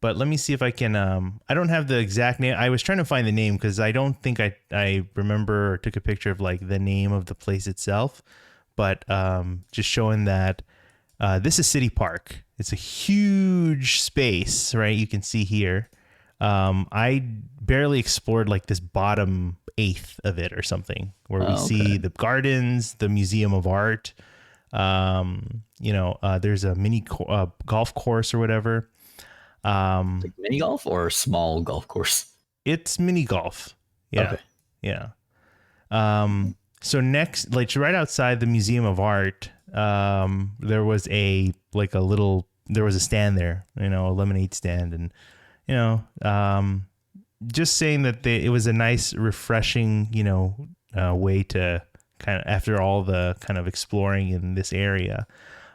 But let me see if I can, I don't have the exact name. I was trying to find the name because I don't think I remember or took a picture of like the name of the place itself, but just showing that this is City Park. It's a huge space, right? You can see here. I barely explored like this bottom eighth of it or something, where we see the gardens, the Museum of Art. There's a mini golf course or whatever. Like mini golf or small golf course? It's mini golf. Yeah. Okay. Yeah. So next, like right outside the Museum of Art, there was a stand there, you know, a lemonade stand, and, you know, just saying that it was a nice, refreshing, you know, way to kind of, after all the kind of exploring in this area.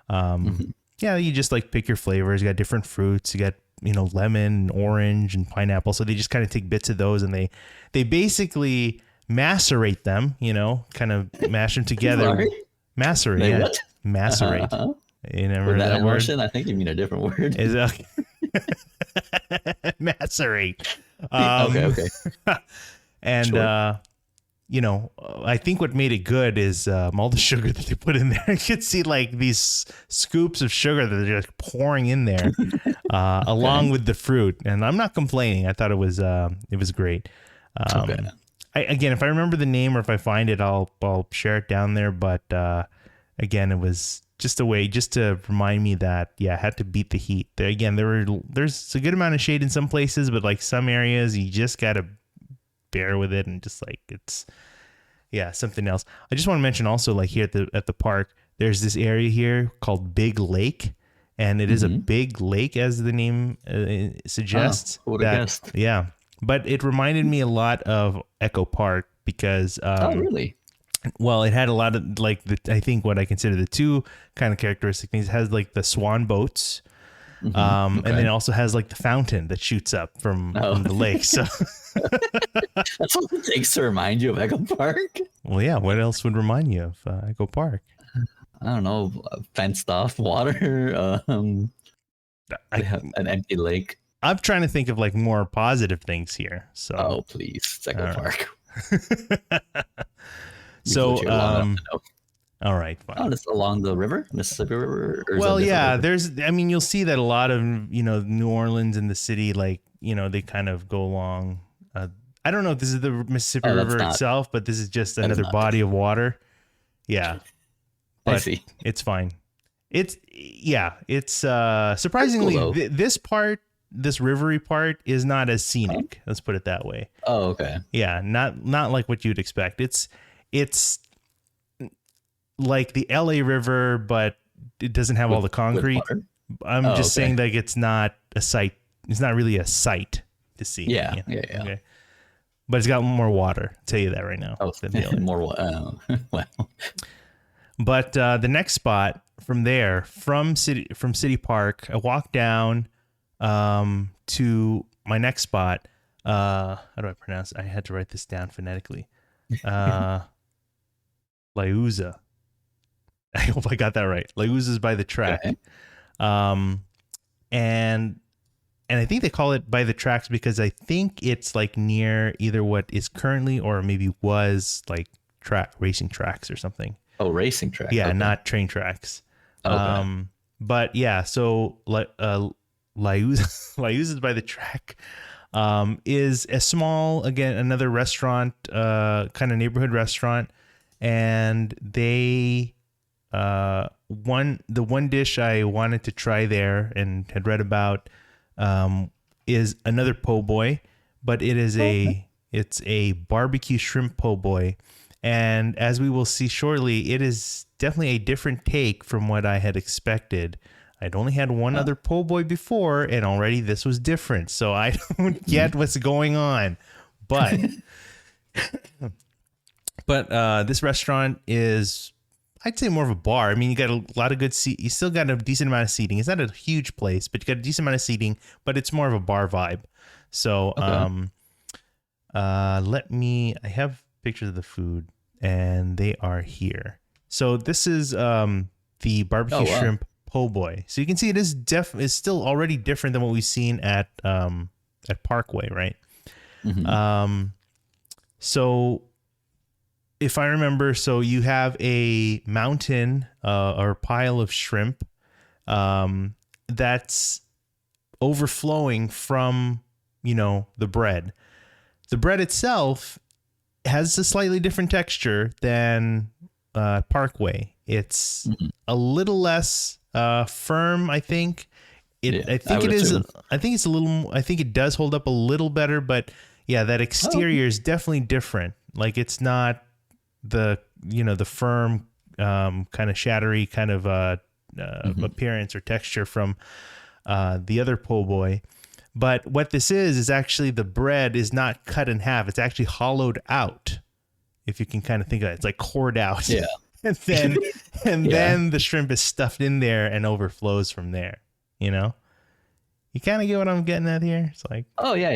Yeah, you just like pick your flavors. You got different fruits. You got, you know, lemon, orange, and pineapple. So they just kind of take bits of those, and they basically macerate them, you know, kind of mash them together. Macerate. Yeah. What? Macerate. You never heard that word? I think you mean a different word. Is it? Macerate. Okay. And, sure. You know, I think what made it good is all the sugar that they put in there. You could see like these scoops of sugar that they're just pouring in there, along with the fruit. And I'm not complaining. I thought it was great. Again, if I remember the name or if I find it, I'll share it down there. But again, it was just a way just to remind me that, I had to beat the heat. There's a good amount of shade in some places, but like some areas, you just got to bear with it, and just like it's something else. I just want to mention also, like here at the park, there's this area here called Big Lake, and it is a big lake, as the name suggests. Yeah, but it reminded me a lot of Echo Park because really? Well, it had a lot of like I think what I consider the two kind of characteristic things. It has like the swan boats, and then it also has like the fountain that shoots up from the lake. So That's what it takes to remind you of Echo Park. well, yeah. What else would remind you of Echo Park? I don't know, fenced off water. They have an empty lake. I'm trying to think of like more positive things here. So oh please, it's Echo Park. So all right, fine. Oh, it's along the river, Mississippi River. Or well, yeah, river? I mean, you'll see that a lot of, New Orleans and the city, like, they kind of go along. I don't know if this is the Mississippi River itself, but this is just another body of water. Yeah. But I see. It's fine. It's surprisingly, cool, this rivery part is not as scenic. Let's put it that way. Oh, okay. Yeah. Not like what you'd expect. It's like the LA River, but it doesn't have all the concrete. I'm just saying that it's not a sight. It's not really a sight to see. Yeah. Okay. But it's got more water. I'll tell you that right now. Oh, more water. Well. But the next spot from there, from City Park, I walked down to my next spot. How do I pronounce it? I had to write this down phonetically. Liuza. I hope I got that right. Liuza's by the track. Okay. And I think they call it by the tracks because I think it's like near either what is currently or maybe was like racing tracks or something. Oh, racing tracks. Yeah, okay. Not train tracks. Okay. But yeah, so Liuza's by the track is a small, again, another restaurant, kind of neighborhood restaurant. And they the one dish I wanted to try there and had read about is another po' boy, but it is it's a barbecue shrimp po' boy, and as we will see shortly, it is definitely a different take from what I had expected. I'd only had one other po' boy before, and already this was different, so I don't get what's going on, but. But this restaurant is, I'd say, more of a bar. I mean, you got a lot of good seat. You still got a decent amount of seating. It's not a huge place, but you got a decent amount of seating. But it's more of a bar vibe. So, okay. I have pictures of the food, and they are here. So this is the barbecue shrimp po' boy. So you can see it is still already different than what we've seen at Parkway, right? Mm-hmm. So. If I remember, so you have a mountain or pile of shrimp that's overflowing from, the bread. The bread itself has a slightly different texture than Parkway. It's a little less firm, I think. I think it does hold up a little better, but yeah, that exterior is definitely different. Like it's not the firm kind of shattery kind of appearance or texture from the other po' boy, but what this is actually the bread is not cut in half. It's actually hollowed out, if you can kind of think of it. It's like cored out, and then the shrimp is stuffed in there and overflows from there. You kind of get what I'm getting at here. It's like, oh yeah.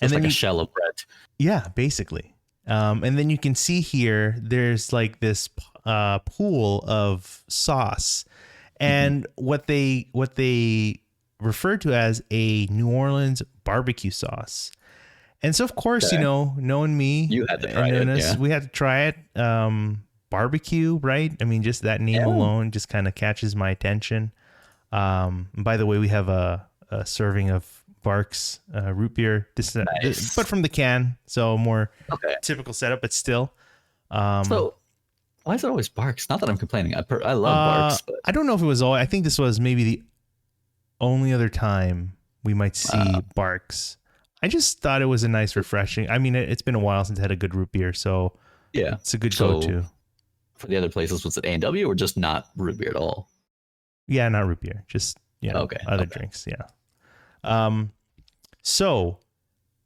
And then like a shell of bread. Yeah, basically. And then you can see here, there's like this pool of sauce, and what they refer to as a New Orleans barbecue sauce. And so, of course, knowing me, you had to try it. We had to try it. Barbecue, right? I mean, just that name alone just kind of catches my attention. By the way, we have a serving of Barks root beer, nice. But from the can, so more typical setup, but still. So why is it always Barks? Not that I'm complaining. I love Barks. But. I don't know if it was I think this was maybe the only other time we might see Barks. I just thought it was a nice, refreshing. I mean, it's been a while since I had a good root beer, so yeah, it's a good go-to. For the other places, was it A&W or just not root beer at all? Yeah, not root beer, just other drinks. Yeah. So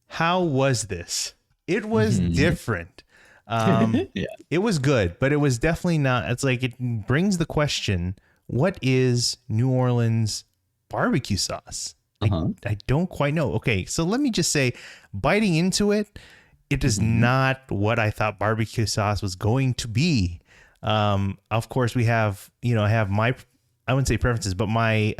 how was this? It was different. Yeah. It was good, but it was definitely not. It's like it brings the question: what is New Orleans barbecue sauce? Uh-huh. I don't quite know. Okay, so let me just say, biting into it, it is Mm-hmm. not what I thought barbecue sauce was going to be. Of course, we have, I have I wouldn't say preferences, but my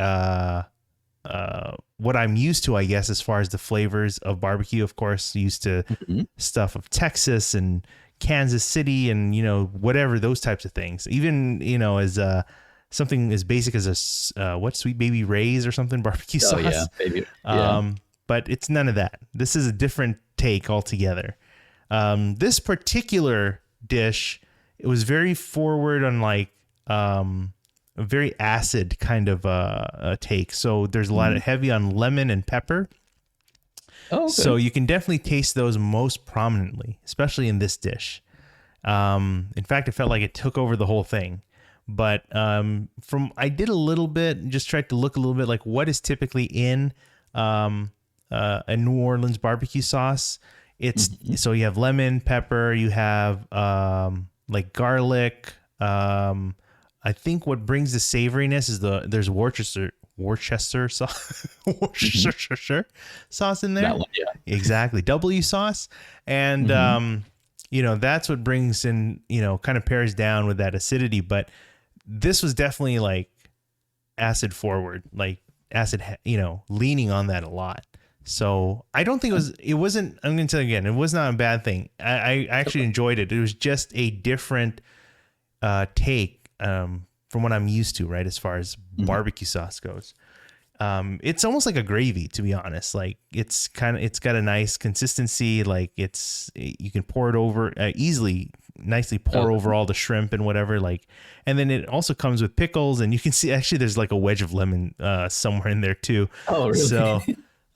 what I'm used to, I guess, as far as the flavors of barbecue. Of course, used to Mm-hmm. stuff of Texas and Kansas City and, whatever, those types of things. Even, as something as basic as what, Sweet Baby Ray's or something, barbecue Oh yeah, sauce. baby. Yeah. Um, but it's none of that. This is a different take altogether. This particular dish, it was very forward on like a very acid kind of a take. So there's a lot Mm-hmm. of heavy on lemon and pepper. Oh, okay. So you can definitely taste those most prominently, especially in this dish. In fact, it felt like it took over the whole thing. But I did a little bit, just tried to look a little bit like what is typically in a New Orleans barbecue sauce. It's Mm-hmm. so you have lemon, pepper, you have like garlic. I think what brings the savoriness is there's Worcester sauce, Mm-hmm. Worcestershire sauce in That there. one, yeah. Exactly. W sauce. And, Mm-hmm. that's what brings in, kind of pairs down with that acidity. But this was definitely like acid forward, like acid, leaning on that a lot. So I don't think it wasn't, I'm going to tell you again, it was not a bad thing. I actually Okay. enjoyed it. It was just a different take from what I'm used to, right? As far as Mm-hmm. barbecue sauce goes. It's almost like a gravy, to be honest. Like it's got a nice consistency. Like you can pour it over easily, nicely pour Okay. over all the shrimp and whatever. Like, and then it also comes with pickles, and you can see actually there's like a wedge of lemon somewhere in there too. Oh, really? So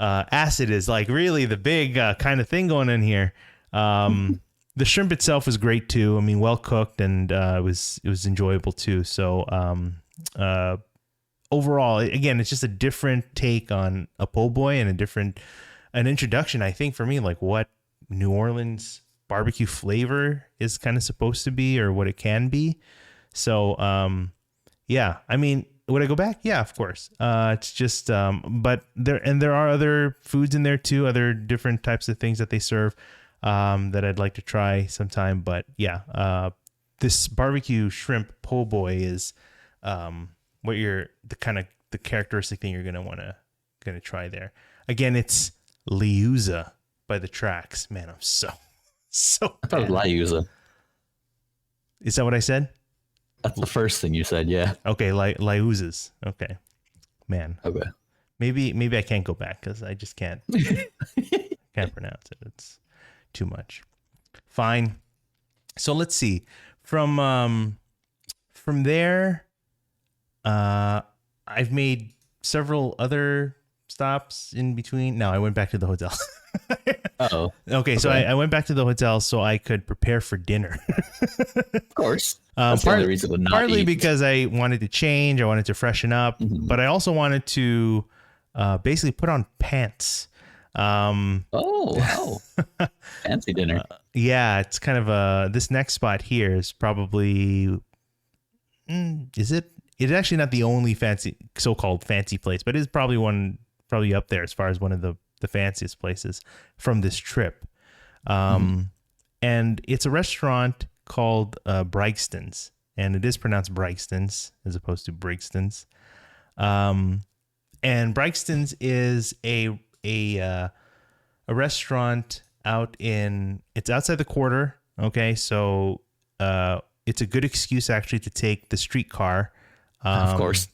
acid is like really the big kind of thing going in here. The shrimp itself was great too. I mean, well cooked, and it was enjoyable too. So uh, overall, again, it's just a different take on a po' boy and an introduction, I think, for me, like what New Orleans barbecue flavor is kind of supposed to be or what it can be. So, yeah, I mean, would I go back? Yeah, of course. It's just, but there are other foods in there too, other different types of things that they serve, that I'd like to try sometime. But yeah, this barbecue shrimp po' boy is, what you're the characteristic thing you're gonna try there. Again, it's Liuza by the Tracks. Man, I'm so I thought it bad was at. Liuza. Is that what I said? That's the first thing you said, yeah. Okay, Liuzas. Okay, man. Okay. Maybe I can't go back because I just can't pronounce it. It's too much. Fine. So let's see. From there, I've made several other stops in between. No, I went back to the hotel. Oh, Okay, so okay. I went back to the hotel so I could prepare for dinner. Of course. That's the only reason to not Partly eat. because I wanted to change, I wanted to freshen up, Mhm. but I also wanted to basically put on pants. Oh, wow. Fancy dinner. Yeah, it's kind of this next spot here is probably is it? It's actually not the only so-called fancy place, but it is probably up there as far as one of the fanciest places from this trip. Mhm. And it's a restaurant called Brygstons, and it is pronounced Brygstons as opposed to Brigstons. And Brygstons is a restaurant it's outside the quarter. Okay, so it's a good excuse actually to take the streetcar. Of course.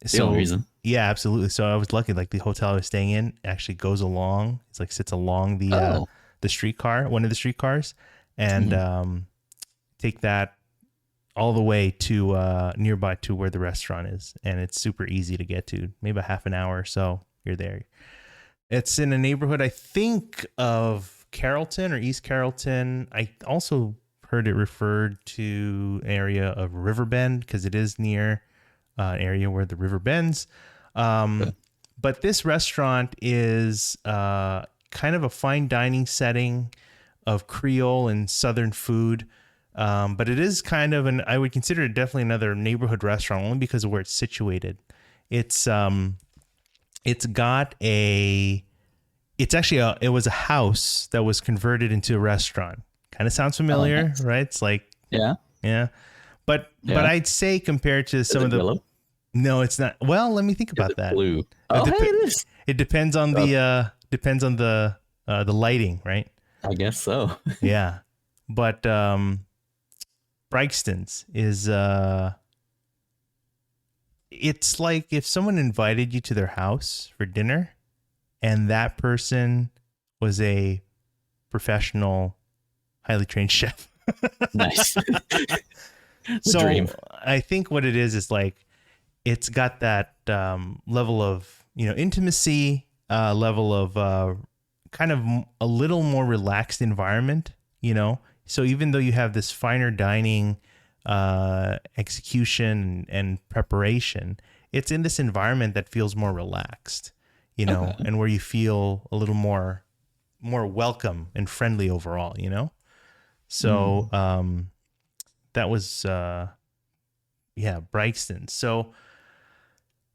The only So reason. yeah, absolutely. So I was lucky. Like the hotel I was staying in actually goes along. It's like sits along Oh. the streetcar, one of the streetcars, and Mhm. take that all the way to nearby to where the restaurant is, and it's super easy to get to. Maybe a half an hour or so, you're there. It's in a neighborhood, I think, of Carrollton or East Carrollton. I also heard it referred to an area of Riverbend because it is near an area where the river bends. Okay. But this restaurant is kind of a fine dining setting, of Creole and Southern food. But it is kind of I would consider it definitely another neighborhood restaurant only because of where it's situated. It's got it was a house that was converted into a restaurant. Kind of sounds Oh, familiar, nice. right? It's like, Yeah. yeah. But Yeah. I'd say compared to some Is of it the, yellow? no, it's not. Well, let me think Is about it that. blue? Oh, hey, it is. It depends on the lighting, right? I guess so. Yeah. But Brixton's is it's like if someone invited you to their house for dinner and that person was a professional, highly trained chef. Nice. The So dream. I think what it is like it's got that level of, intimacy, level of kind of a little more relaxed environment, So even though you have this finer dining execution and preparation, it's in this environment that feels more relaxed, Okay. and where you feel a little more welcome and friendly overall. So that was Brixton. So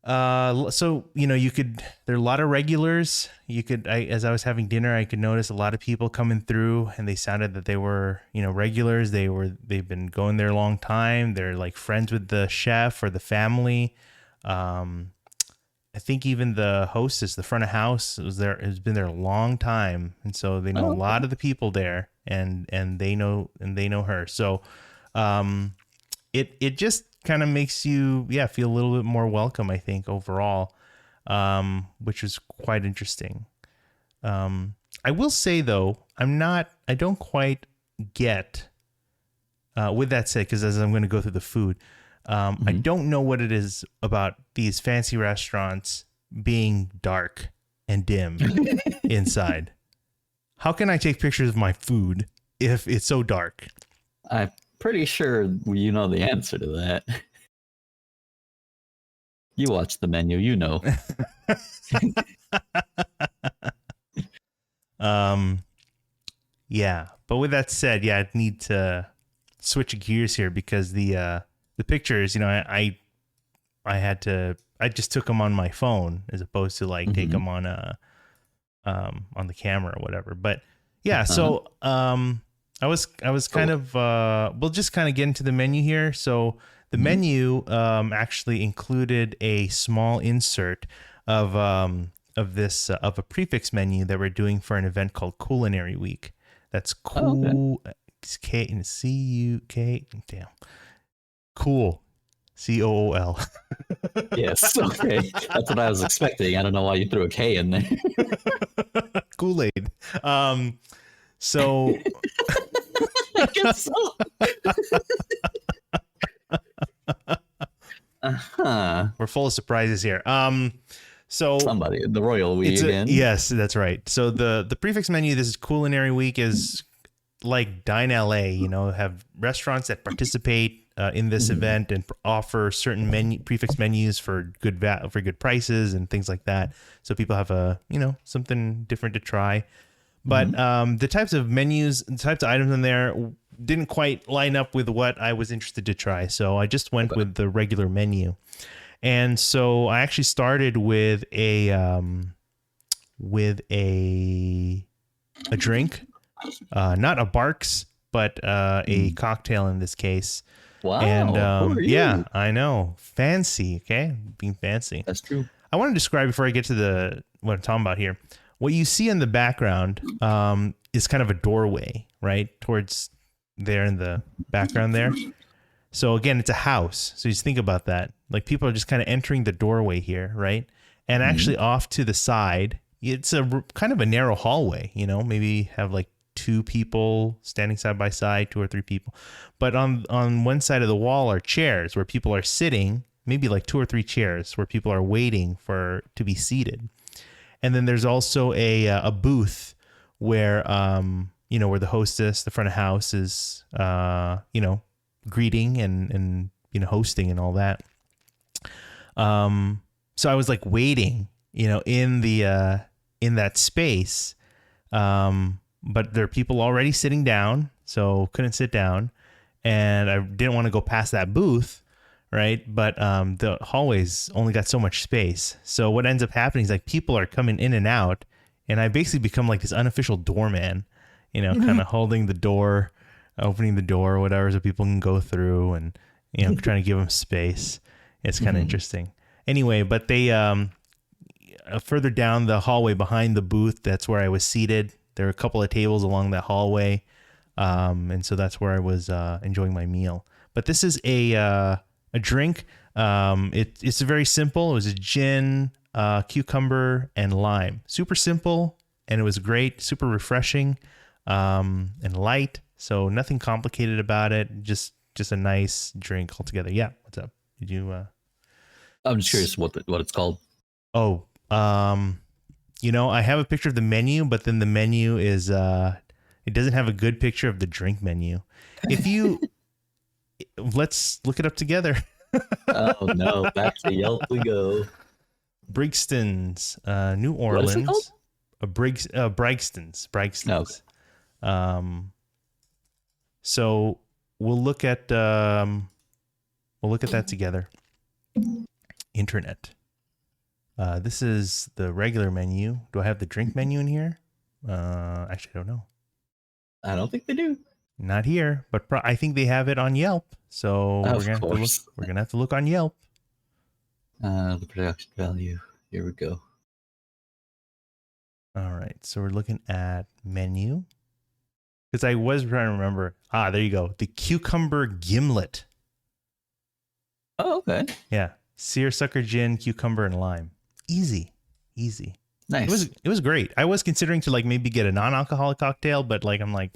you could, there are a lot of regulars. As I was having dinner, I could notice a lot of people coming through, and they sounded that they were, regulars. They've been going there a long time. They're like friends with the chef or the family. I think even the hostess, the front of house, has been there a long time, and so they know a lot of the people there, and they know her. So, it just kind of makes you feel a little bit more welcome, I think, overall, which is quite interesting. I will say though, I don't quite get, with that said, because as I'm going to go through the food, I don't know what it is about these fancy restaurants being dark and dim inside. How can I take pictures of my food if it's so dark? I'm pretty sure you know the answer to that. You watch the menu, you know. Yeah. But with that said, I'd need to switch gears here because the pictures, I just took them on my phone as opposed to like take them on the camera or whatever. But yeah, so I was kind of we'll just kind of get into the menu here. So the menu actually included a small insert of this of a prefix menu that we're doing for an event called Culinary Week. That's cool. K and C-U-K. Damn. Cool. COOL. Yes. Okay. That's what I was expecting. I don't know why you threw a K in there. Kool-Aid. So I guess so. we're full of surprises here. So somebody, the royal we again. Yes, that's right. So the prefix menu, this is Culinary Week, is like Dine LA, have restaurants that participate in this event and offer certain prefix menus for good prices and things like that. So people have something different to try. But the types of menus, the types of items in there didn't quite line up with what I was interested to try. So I just went with the regular menu. And so I actually started with a drink, not a Barks, but a cocktail in this case. Wow. And who are you? I know, fancy. Okay, being fancy. That's true. I want to describe before I get to what I'm talking about here. What you see in the background is kind of a doorway, right, towards there in the background there. So again, it's a house. So you just think about that. Like people are just kind of entering the doorway here, right? And actually off to the side, it's a kind of a narrow hallway, maybe have like two people standing side by side, 2 or 3 people. But on one side of the wall are chairs where people are sitting, maybe like 2 or 3 chairs where people are waiting to be seated. And then there's also a booth where, where the hostess, the front of house is, greeting and hosting and all that. So I was like waiting, in that space. but there are people already sitting down, so couldn't sit down, and I didn't want to go past that booth, right? But the hallways only got so much space. So what ends up happening is like people are coming in and out, and I basically become like this unofficial doorman, kind of holding the door, opening the door or whatever, so people can go through, and trying to give them space. It's kind of interesting. Anyway, but they further down the hallway behind the booth, that's where I was seated. There were a couple of tables along that hallway, and so that's where I was enjoying my meal. But this is a drink. It's very simple. It was a gin, cucumber, and lime. Super simple, and it was great. Super refreshing, and light. So nothing complicated about it. Just a nice drink altogether. Yeah. What's up? Did you? I'm just curious what it's called. Oh, I have a picture of the menu, but then the menu is it doesn't have a good picture of the drink menu. If you let's look it up together. Oh no, back to Yelp we go. Brigstons, New Orleans. What is it called? Brigstons. Oh. So we'll look at that together. Internet. This is the regular menu. Do I have the drink menu in here? Actually, I don't know. I don't think they do. Not here, but I think they have it on Yelp. So Of we're gonna have to look on Yelp. The production value. Here we go. All right, so we're looking at menu. Because I was trying to remember. There you go. The cucumber gimlet. Oh, okay. Yeah. Seersucker gin, cucumber, and lime. Easy. Nice. It was great. I was considering to like maybe get a non-alcoholic cocktail, but like I'm like,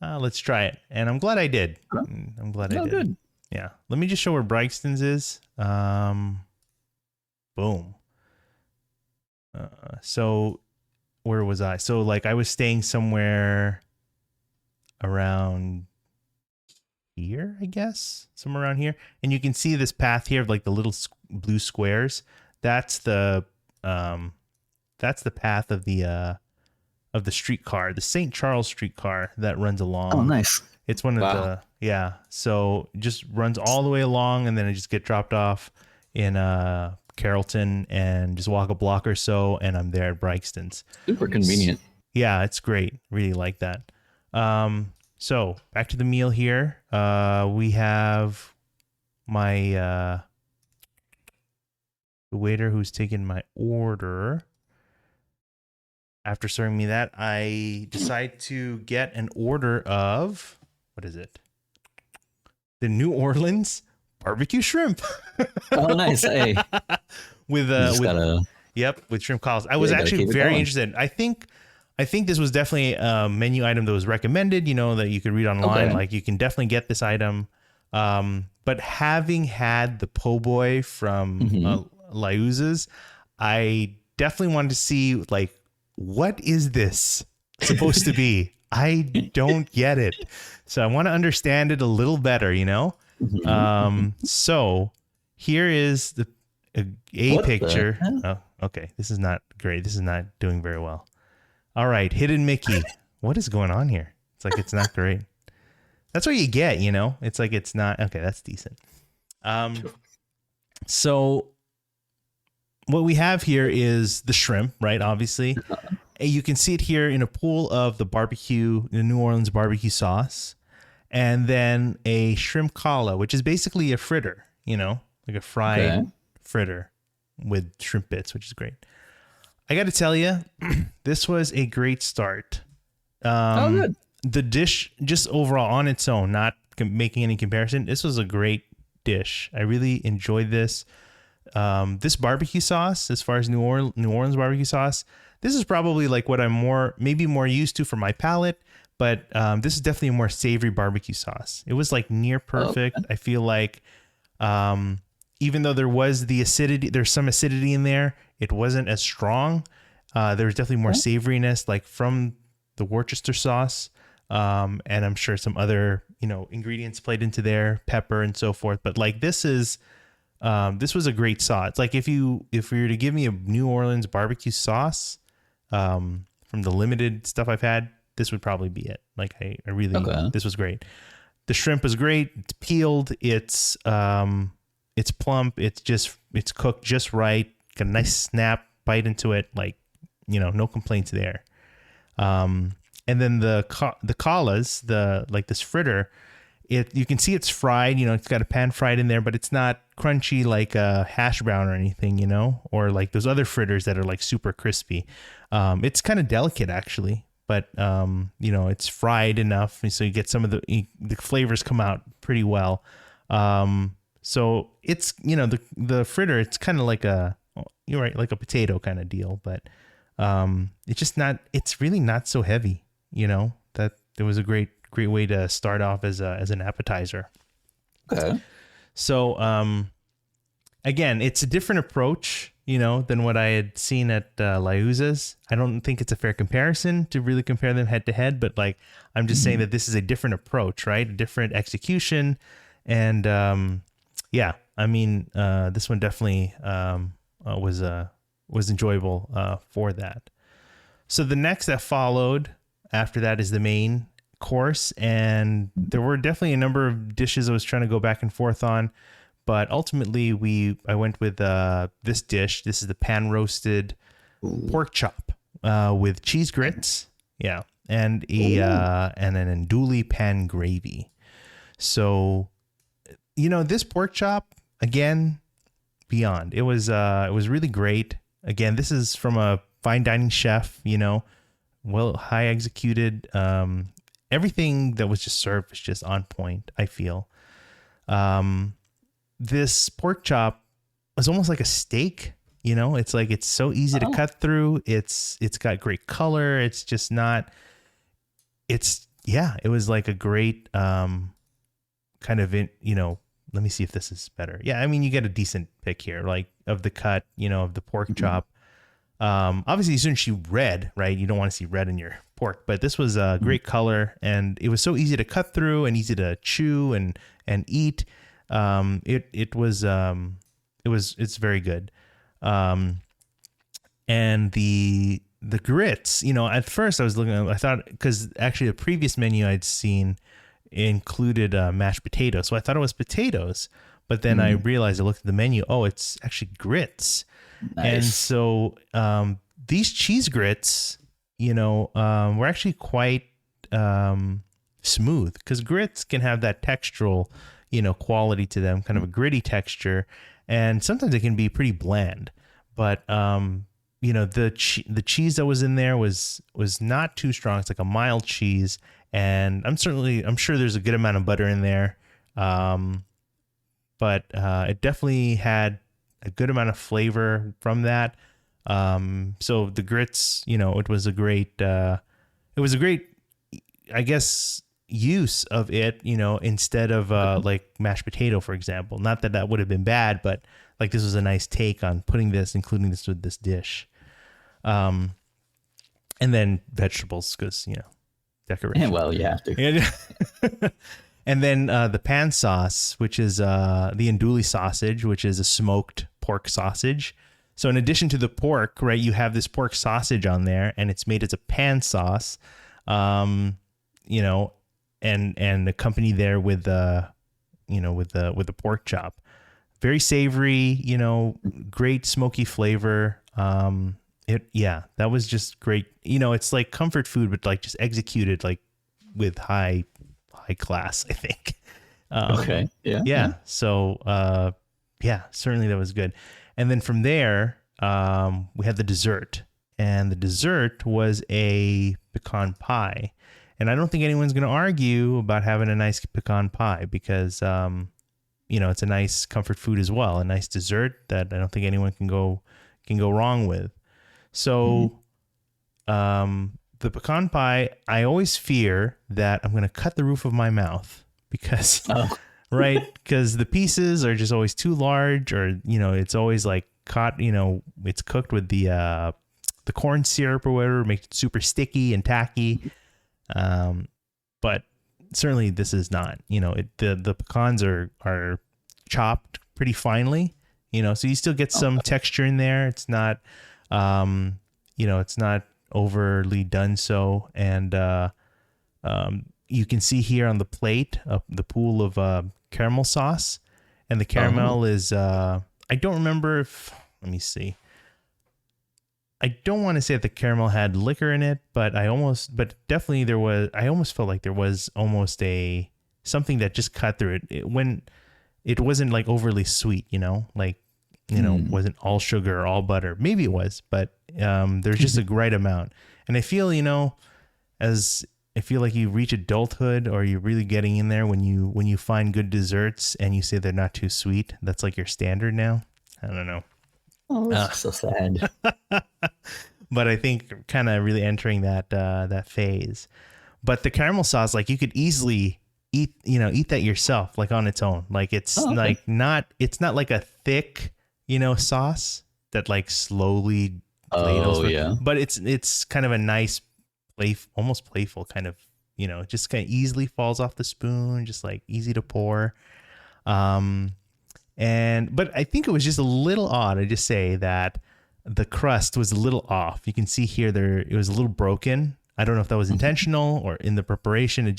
let's try it. And I'm glad I did. I'm glad I did. Good. Yeah. Let me just show where Brigstons is. Boom. So where was I? So like I was staying somewhere around here, I guess, somewhere around here. And you can see this path here of like the little blue squares. That's the path of the streetcar, the St. Charles streetcar that runs along. Oh, nice. It's one of so just runs all the way along, and then it just get dropped off in Carrollton, and just walk a block or so, and I'm there at Brigstons. Super convenient. Yeah, it's great. Really like that. So back to the meal here. We have my the waiter who's taken my order. After serving me that, I decide to get an order of, what is it? The New Orleans barbecue shrimp. Oh, nice. Hey. with shrimp collagen. I was actually very interested. I think this was definitely a menu item that was recommended, that you could read online. Okay. Like you can definitely get this item. But having had the po' boy from Liuz's, I definitely wanted to see like, what is this supposed to be? I don't get it. So I want to understand it a little better, So here is a picture. Oh, okay. This is not great. This is not doing very well. All right. Hidden Mickey. What is going on here? It's like, it's not great. That's what you get, It's like, it's not. Okay. That's decent. So what we have here is the shrimp, right? Obviously. You can see it here in a pool of the New Orleans barbecue sauce, and then a shrimp calla, which is basically a fritter, like a fried fritter with shrimp bits, which is great. I got to tell you, this was a great start. Good. The dish, just overall on its own, not making any comparison, this was a great dish. I really enjoyed this. This barbecue sauce, as far as New Orleans barbecue sauce, this is probably like what I'm maybe more used to for my palate, but this is definitely a more savory barbecue sauce. It was like near perfect. I feel like even though there was there's some acidity in there, it wasn't as strong. There was definitely more savoriness, like from the Worcester sauce, and I'm sure some other ingredients played into there, pepper and so forth. But like this was a great sauce. It's like if you were to give me a New Orleans barbecue sauce from from the limited stuff I've had, this would probably be it. Like I really, this was great. The shrimp was great. It's peeled. It's plump. It's cooked just right. Got a nice snap bite into it. Like, no complaints there. And then the callas, this fritter, you can see it's fried. It's got a pan fried in there, but it's not crunchy like a hash brown or anything, or like those other fritters that are like super crispy. It's kind of delicate actually, but it's fried enough, so you get some of the flavors come out pretty well. So it's the fritter, it's kind of like you're right, like a potato kind of deal, but it's really not so heavy. That it was a great way to start off as an appetizer. Okay. So again, it's a different approach, than what I had seen at Liuza's. I don't think it's a fair comparison to really compare them head to head, but like I'm just saying that this is a different approach, right? A different execution, and I mean this one definitely was enjoyable for that. So the next that followed after that is the main course, and there were definitely a number of dishes I was trying to go back and forth on. But ultimately, I went with this dish. This is the pan roasted pork chop with cheese grits, and and an andouille pan gravy. So, this pork chop again, beyond. It was really great. Again, this is from a fine dining chef. Well, high executed. Everything that was just served was just on point, I feel. This pork chop was almost like a steak, it's like, it's so easy to cut through. It's got great color. It's just not, it was like a great, kind of, let me see if this is better. Yeah. I mean, you get a decent pick here, like of the cut, of the pork chop. Obviously, as soon as you red, right, you don't want to see red in your pork, but this was a great color, and it was so easy to cut through and easy to chew and eat. It's very good. And the grits, at first I was I thought, because actually the previous menu I'd seen included mashed potatoes, so I thought it was potatoes, but then I realized, I looked at the menu, it's actually grits. Nice. And so these cheese grits, were actually quite smooth, because grits can have that textural quality to them, kind of a gritty texture, and sometimes it can be pretty bland. But the cheese that was in there was not too strong. It's like a mild cheese, and I'm sure there's a good amount of butter in there, but it definitely had a good amount of flavor from that. So the grits, it was a great, I guess, use of it, instead of like mashed potato, for example. Not that would have been bad, but like this was a nice take on including this with this dish. And then vegetables, because decoration. Well, you have to. And then the pan sauce, which is the andouille sausage, which is a smoked pork sausage. So in addition to the pork, right, you have this pork sausage on there, and it's made as a pan sauce, and accompanied there with with the pork chop. Very savory, great smoky flavor. That was just great. It's like comfort food, but like just executed like with high class, I think. Okay. Yeah. So certainly that was good. And then from there, we had the dessert, and the dessert was a pecan pie. And I don't think anyone's going to argue about having a nice pecan pie, because, it's a nice comfort food as well, a nice dessert that I don't think anyone can go wrong with. So, the pecan pie, I always fear that I'm going to cut the roof of my mouth, because, right, because the pieces are just always too large, or, it's always like caught, it's cooked with the corn syrup or whatever, makes it super sticky and tacky. But certainly this is not, the pecans are chopped pretty finely, so you still get some texture in there. It's not, it's not overly done so. And you can see here on the plate the pool of caramel sauce, and the caramel is I don't remember if, let me see. I don't want to say that the caramel had liquor in it, but definitely there was. I almost felt like there was almost something that just cut through it. When it wasn't like overly sweet, like, wasn't all sugar or all butter. Maybe it was, but there's just a right amount. And I feel, I feel like you reach adulthood, or you're really getting in there when you find good desserts and you say they're not too sweet. That's like your standard now. I don't know. Oh, that's so sad. But I think kind of really entering that phase. But the caramel sauce, like, you could easily eat that yourself, like on its own. Like, it's it's not like a thick, sauce that like slowly ladles. But it's kind of a nice, almost playful kind of, just kind of easily falls off the spoon, just like easy to pour. But I think it was just a little odd. I just say that the crust was a little off. You can see here it was a little broken. I don't know if that was intentional or in the preparation.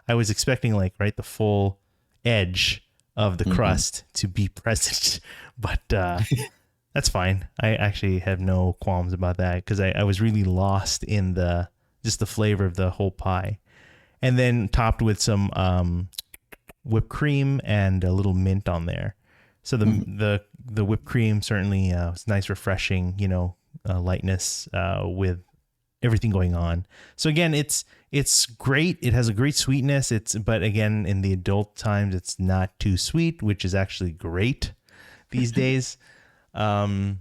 I was expecting the full edge of the crust to be present, but that's fine. I actually have no qualms about that, because I was really lost in just the flavor of the whole pie. And then topped with some whipped cream and a little mint on there. So the whipped cream certainly was nice, refreshing, lightness with everything going on. So again, it's great. It has a great sweetness. But again, in the adult times, it's not too sweet, which is actually great these days. But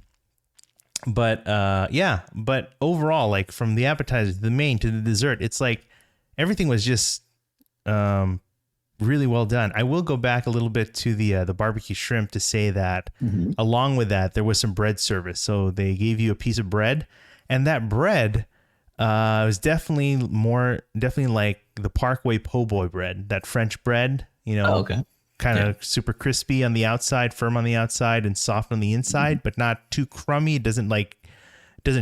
overall, like, from the appetizer to the main to the dessert, it's like everything was just really well done. I will go back a little bit to the barbecue shrimp to say that along with that, there was some bread service. So they gave you a piece of bread, and that bread was definitely like the Parkway po' boy bread, that French bread, kind of super crispy on the outside, firm on the outside, and soft on the inside, but not too crummy. It doesn't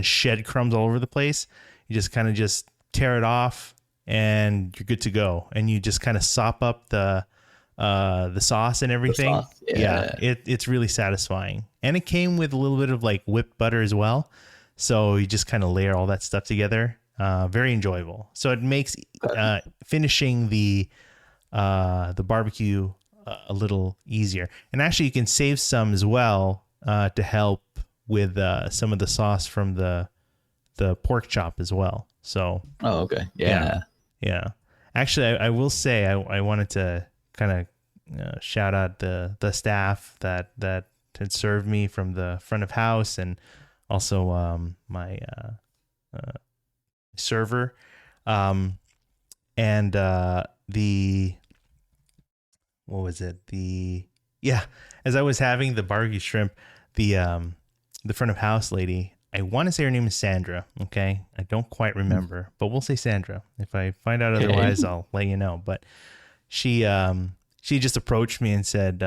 shed crumbs all over the place. You just kind of just tear it off, and you're good to go. And you just kind of sop up the sauce and everything. It's really satisfying. And it came with a little bit of like whipped butter as well. So you just kind of layer all that stuff together. Very enjoyable. So it makes finishing the barbecue a little easier. And actually, you can save some as well to help with some of the sauce from the pork chop as well. So. Oh, okay. Yeah. Actually, I will say I wanted to kind of shout out the staff that had served me from the front of house, and also my server, and what was it? As I was having the barbecue shrimp, the front of house lady, I want to say her name is Sandra. Okay. I don't quite remember, but we'll say Sandra. If I find out otherwise, I'll let you know. But she just approached me and said,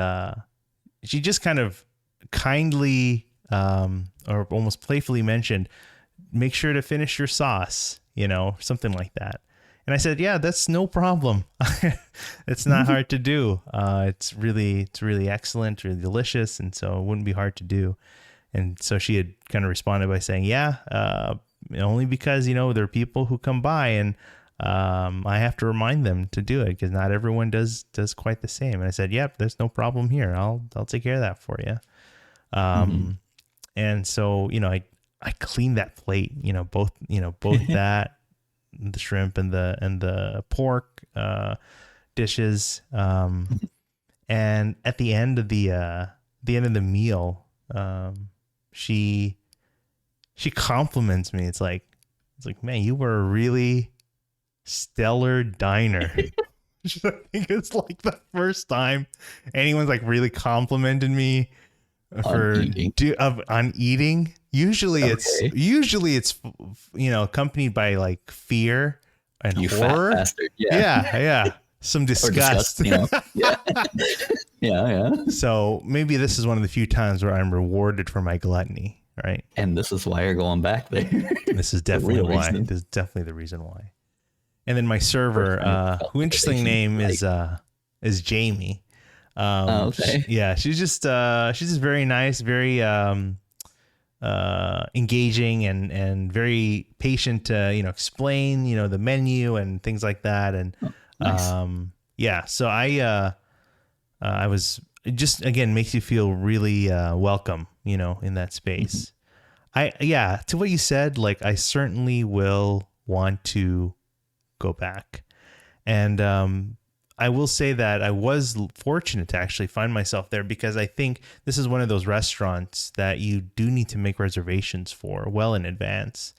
she just kind of kindly, or almost playfully mentioned, make sure to finish your sauce, something like that. And I said, yeah, that's no problem. It's not hard to do. It's really excellent, really delicious. And so it wouldn't be hard to do. And so she had kind of responded by saying, only because, there are people who come by, and I have to remind them to do it, because not everyone does quite the same. And I said, yep, there's no problem here. I'll take care of that for you. And so, I cleaned that plate, both that, the shrimp and the pork dishes. And at the end of the meal, she compliments me. It's like, man, you were a really stellar diner. I think it's like the first time anyone's like really complimented me on eating. Usually it's accompanied by like fear and you horror. Fat bastard. Yeah. Some disgust. Yeah. So maybe this is one of the few times where I'm rewarded for my gluttony. right? And this is why you're going back there. This is The definitely real why. reason. This is definitely the reason why. And then my First server, time you felt who interesting motivation. name Like, is Jamie. oh, okay. Yeah, she's just very nice, very engaging and very patient to, explain, the menu and things like that. And Oh, nice. yeah, so I was just, again, makes you feel really welcome, in that space. Yeah, to what you said, like I certainly will want to go back. And I will say that I was fortunate to actually find myself there, because I think this is one of those restaurants that you do need to make reservations for well in advance.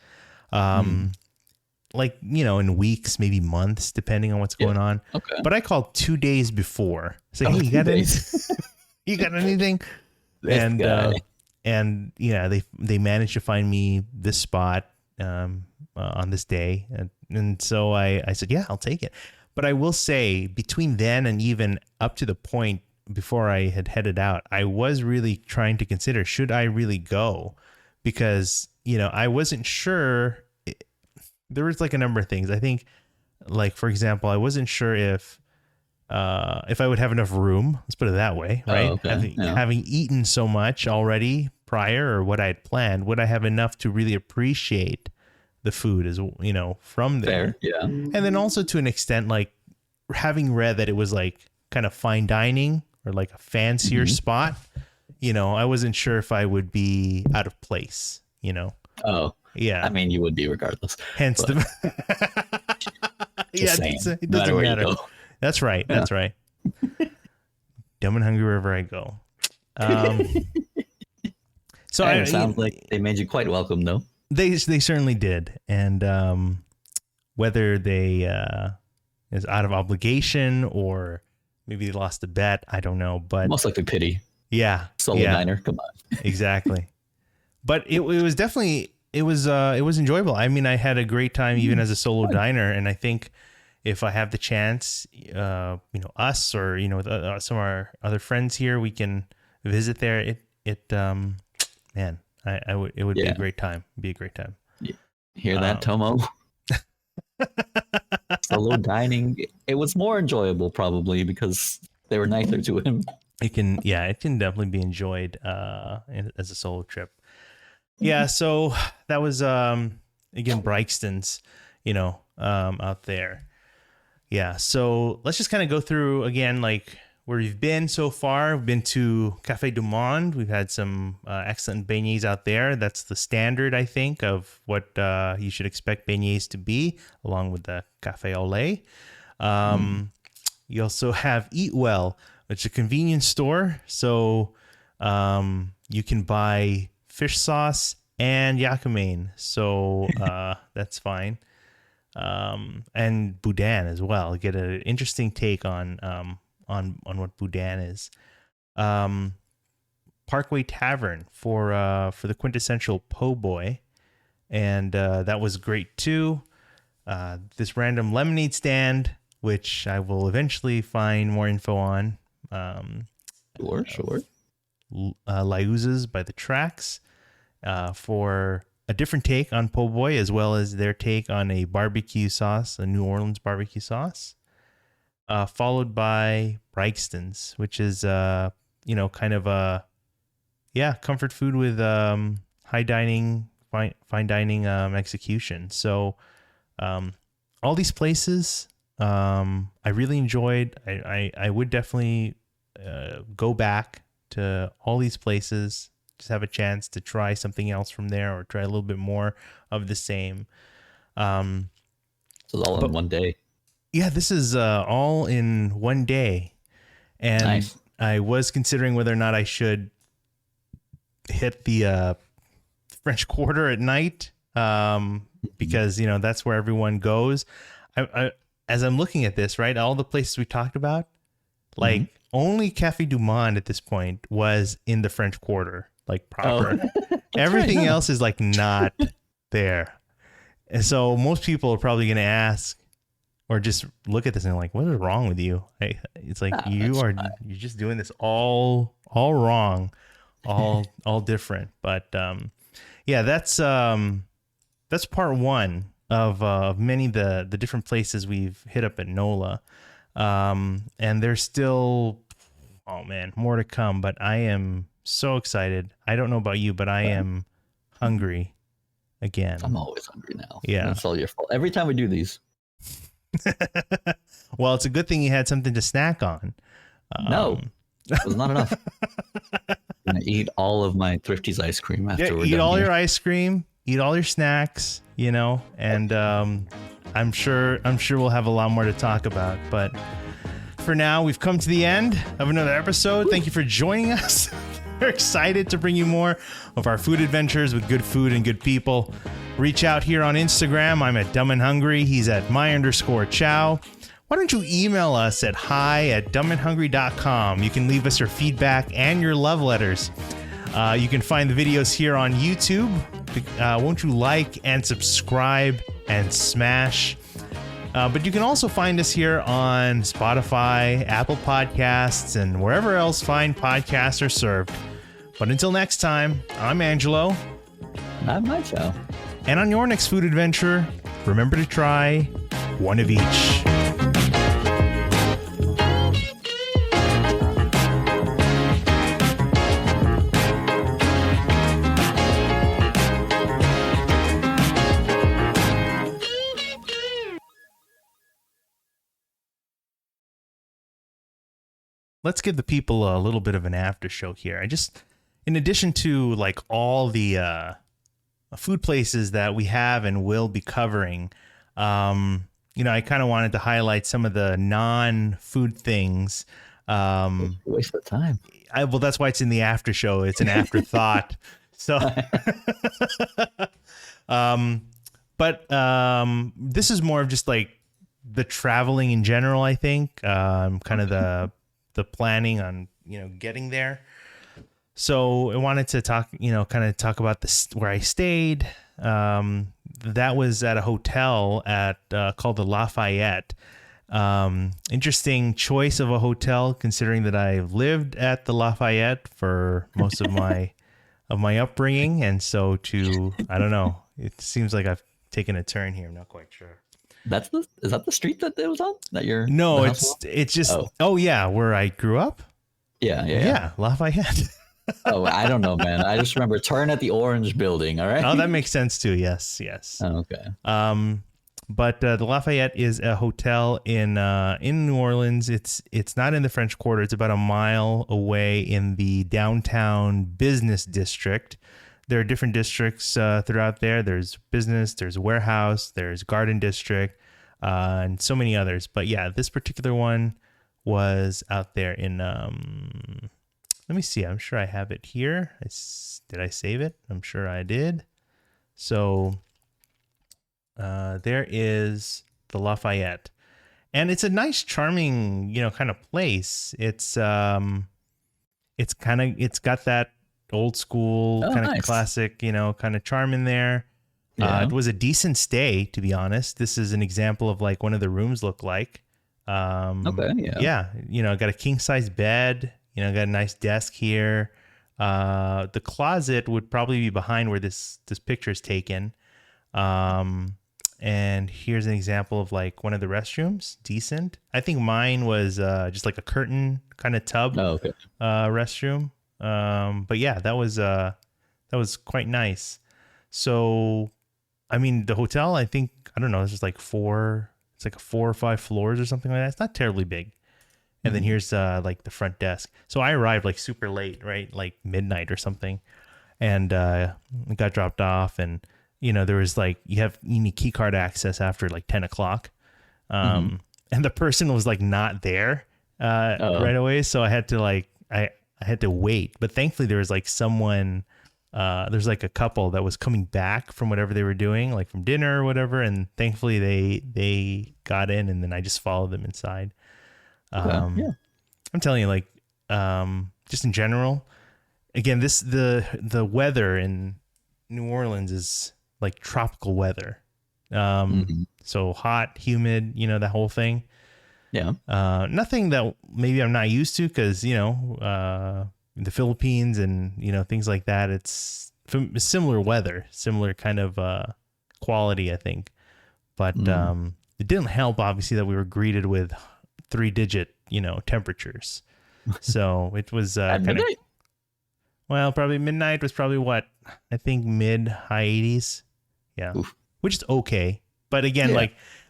Like, in weeks, maybe months, depending on what's Yeah. going on. Okay. But I called 2 days before. Say, hey, 2 you got days. anything? You got anything? This And guy. and yeah, they managed to find me this spot on this day, and so I said, yeah, I'll take it. But I will say, between then and even up to the point before I had headed out, I was really trying to consider, should I really go? Because I wasn't sure. There was like a number of things. I think, like, for example, I wasn't sure if I would have enough room. Let's put it that way, right? Oh, okay. Having eaten so much already prior, or what I had planned, would I have enough to really appreciate the food, as from there? Fair. Yeah. And then also, to an extent, like, having read that it was like kind of fine dining, or like a fancier spot, I wasn't sure if I would be out of place, Oh, yeah. I mean, you would be regardless. Hence but yeah, saying, it no matter doesn't where matter. you go. That's right. Yeah. That's right. Dumb and hungry wherever I go. So It sounds like they made you quite welcome, though. they certainly did, and whether they is out of obligation, or maybe they lost a bet, I don't know. But Most likely pity. yeah, Solo diner. Come on. exactly. But it was definitely, it was enjoyable. I mean, I had a great time even as a solo diner, and I think if I have the chance, us, or with some of our other friends here, we can visit there. Man, it would be a great time. It'd be a great time. Hear that, Tomo? Solo dining. It was more enjoyable probably because they were nicer to him. It can definitely be enjoyed as a solo trip. Yeah, so that was again Brixton's, out there. Yeah, so let's just kind of go through again, like, where we've been so far. We've been to Café du Monde. We've had some excellent beignets out there. That's the standard, I think, of what you should expect beignets to be, along with the Café au lait. You also have Eat Well, which is a convenience store. So you can buy fish sauce and yakimein. So that's fine. And boudin as well. Get an interesting take on what boudin is. Parkway Tavern for the quintessential po' boy, and that was great too. This random lemonade stand, which I will eventually find more info on. Sure. Liuzas by the Tracks, for a different take on po' boy, as well as their take on a barbecue sauce, a New Orleans barbecue sauce. Followed by Brixton's, which is kind of a comfort food with high dining, fine dining execution. So all these places I really enjoyed. I would definitely go back to all these places, just have a chance to try something else from there, or try a little bit more of the same. So it's all in one day. Yeah, this is all in one day. And Nice. I was considering whether or not I should hit the French Quarter at night, because, that's where everyone goes. I as I'm looking at this, right, all the places we talked about, like, only Café du Monde at this point was in the French Quarter, like, proper. Everything else is, like, not there. And so most people are probably going to ask, or just look at this and like, what is wrong with you? It's like, you're just doing this all wrong, all different. But yeah, that's part one of many the different places we've hit up at NOLA. And there's still, oh man, more to come, but I am so excited. I don't know about you, but I am hungry again. I'm always hungry now. Yeah. That's all your fault. Every time we do these. Well, it's a good thing you had something to snack on. No, it was not enough. I'm gonna eat all of my Thrifty's ice cream after we're done. Eat all here. your ice cream, eat all your snacks, you know, and I'm sure we'll have a lot more to talk about. But for now, we've come to the end of another episode. Thank you for joining us. We're excited to bring you more of our food adventures with good food and good people. Reach out here on Instagram. I'm at Dumb and Hungry. He's at my_Chow. Why don't you email us at hi@dumbandhungry.com. You can leave us your feedback and your love letters. You can find the videos here on YouTube. Won't you like and subscribe and smash? But you can also find us here on Spotify, Apple Podcasts, and wherever else fine podcasts are served. But until next time, I'm Angelo. I'm Mychow. And on your next food adventure, remember to try one of each. Let's give the people a little bit of an after show here. In addition to like all the food places that we have and will be covering, I kind of wanted to highlight some of the non-food things. Waste of time. Well, that's why it's in the after show. It's an afterthought. So, this is more of just like the traveling in general, I think, kind of the planning on, getting there. So I wanted to talk about this, where I stayed. That was at a hotel called the Lafayette. Interesting choice of a hotel, considering that I've lived at the Lafayette for most of my upbringing. And so I don't know, it seems like I've taken a turn here. I'm not quite sure. Is that the street that it was on? No, it's just, where I grew up. Yeah. Lafayette. Oh, I don't know, man. I just remember turn at the orange building. All right. Oh, that makes sense too. Yes. Oh, okay. But the Lafayette is a hotel in New Orleans. It's not in the French Quarter. It's about a mile away in the downtown business district. There are different districts throughout there. There's business, there's warehouse, there's garden district, and so many others. But yeah, this particular one was out there in, let me see. I'm sure I have it here. Did I save it? I'm sure I did. So there is the Lafayette. And it's a nice, charming, kind of place. It's got that old school nice. Classic, kind of charm in there. Yeah. It was a decent stay, to be honest. This is an example of like one of the rooms look like. Okay, yeah. Got a king size bed, got a nice desk here. The closet would probably be behind where this picture is taken. And here's an example of like one of the restrooms, decent. I think mine was just like a curtain kind of tub restroom. But yeah, that was quite nice. So, I mean, the hotel, I think, I don't know, it's just like 4 or 5 floors or something like that. It's not terribly big. And then here's like the front desk. So I arrived like super late, right? Like midnight or something. And got dropped off, and there was like, you need key card access after like 10 o'clock. And the person was like not there right away. So I had to like, I had to wait, but thankfully there was like someone, there's like a couple that was coming back from whatever they were doing, like from dinner or whatever. And thankfully they got in, and then I just followed them inside. I'm telling you, like, just in general, again, the weather in New Orleans is like tropical weather. So hot, humid, that whole thing. Yeah. Nothing that maybe I'm not used to, because, the Philippines and, things like that, it's similar weather, similar kind of quality, I think. But it didn't help, obviously, that we were greeted with 3-digit, temperatures. So it was kind of, well, probably midnight was probably what, I think high 80s. Yeah. Oof. Which is okay. But again,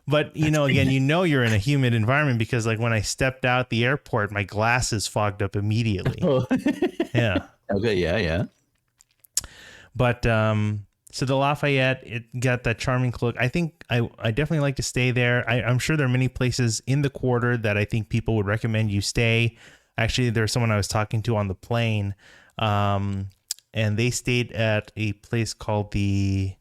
but again, you're in a humid environment because like when I stepped out the airport, my glasses fogged up immediately. Oh. Yeah. Okay. Yeah. But, so the Lafayette, it got that charming look. I think I definitely like to stay there. I'm sure there are many places in the quarter that I think people would recommend you stay. Actually, there's someone I was talking to on the plane, and they stayed at a place called the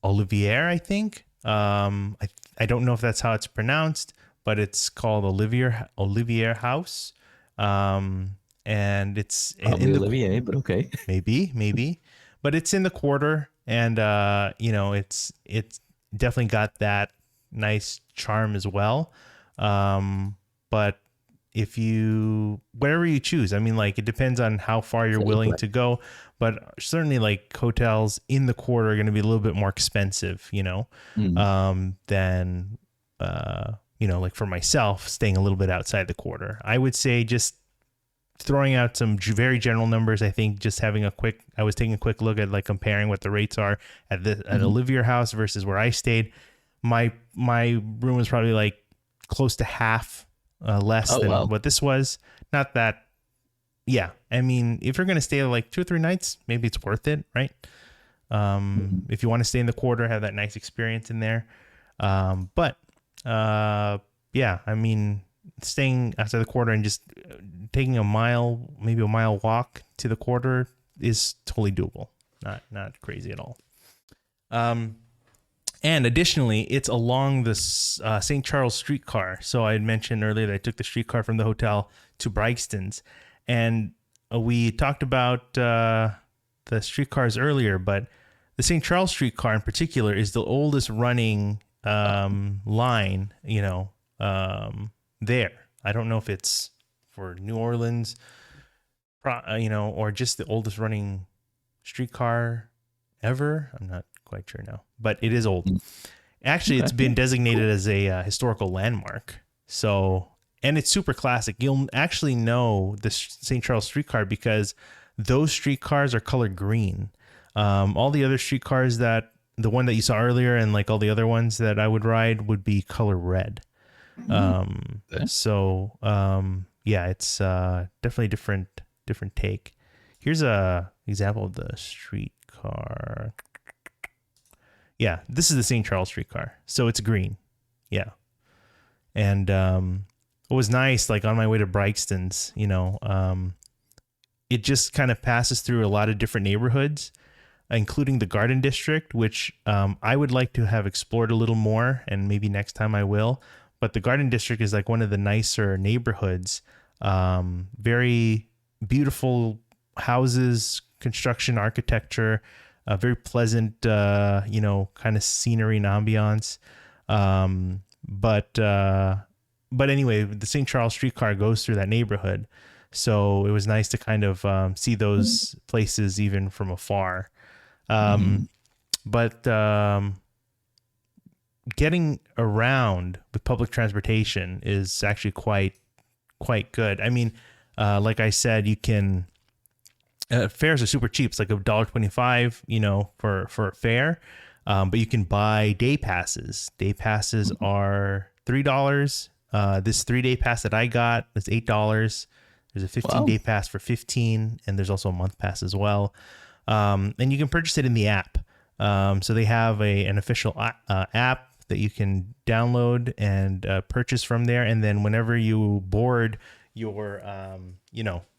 Olivier, I think. I don't know if that's how it's pronounced, but it's called Olivier House. And it's probably in the Olivier, but okay. Maybe. But it's in the quarter, and it's definitely got that nice charm as well. But if whatever you choose, I mean, like it depends on how far you're willing to go. But certainly, like hotels in the quarter are going to be a little bit more expensive, than like for myself staying a little bit outside the quarter. I would say just throwing out some very general numbers. I think just I was taking a quick look at like comparing what the rates are at Olivier House versus where I stayed. My room was probably like close to half less than what this was. Not that, yeah. I mean, if you're going to stay like 2 or 3 nights, maybe it's worth it, right? If you want to stay in the quarter, have that nice experience in there. But yeah, I mean, staying outside the quarter and just taking maybe a mile walk to the quarter is totally doable. Not crazy at all. And additionally, it's along the St. Charles streetcar. So I had mentioned earlier that I took the streetcar from the hotel to Brixton's, and we talked about the streetcars earlier, but the St. Charles streetcar in particular is the oldest running line, there. I don't know if it's for New Orleans, or just the oldest running streetcar ever. I'm not quite sure now, but it is old. Actually, it's been designated as a historical landmark. So, and it's super classic. You'll actually know the St. Charles streetcar because those streetcars are colored green. All the other streetcars the one that you saw earlier and like all the other ones that I would ride would be color red. So, yeah, it's definitely different take. Here's a example of the streetcar. Yeah, this is the St. Charles streetcar. So it's green. Yeah. And what was nice, like on my way to Brixton's, it just kind of passes through a lot of different neighborhoods, including the Garden District, which I would like to have explored a little more, and maybe next time I will. But the Garden District is like one of the nicer neighborhoods. Very beautiful houses, construction, architecture, very pleasant, kind of scenery and ambiance. But anyway, the St. Charles streetcar goes through that neighborhood. So it was nice to kind of see those places even from afar. But getting around with public transportation is actually quite good. I mean, like I said, you can fares are super cheap. It's like $1.25, for a fare. But you can buy day passes. Day passes are $3. This 3-day pass that I got is $8. There's a 15-day pass for $15, and there's also a month pass as well. And you can purchase it in the app. So they have an official app that you can download and purchase from there. And then whenever you board your,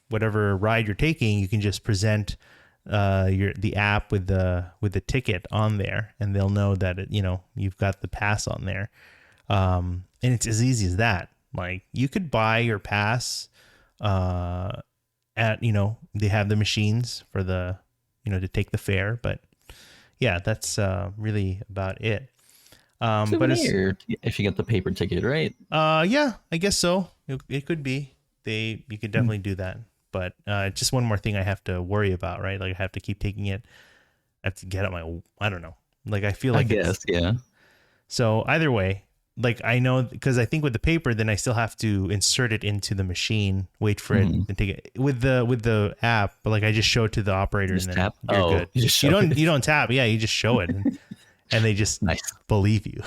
whatever ride you're taking, you can just present the app with the ticket on there, and they'll know that you've got the pass on there. And it's as easy as that. Like you could buy your pass at they have the machines for the to take the fare, but yeah, that's really about it. But if you get the paper ticket, right? Yeah, I guess so. It could be. You could definitely do that. but just one more thing I have to worry about, right? Like I have to keep taking it. I have to get out my, I don't know. Like I feel I like guess, yeah. so either way, like I know because I think with the paper, then I still have to insert it into the machine, wait for it, Mhm. and take it with the app. But like I just show it to the operator, You and just then tap. you're Oh, good. you just You show don't it. you don't tap, yeah. You just show it, and they just Nice. believe you.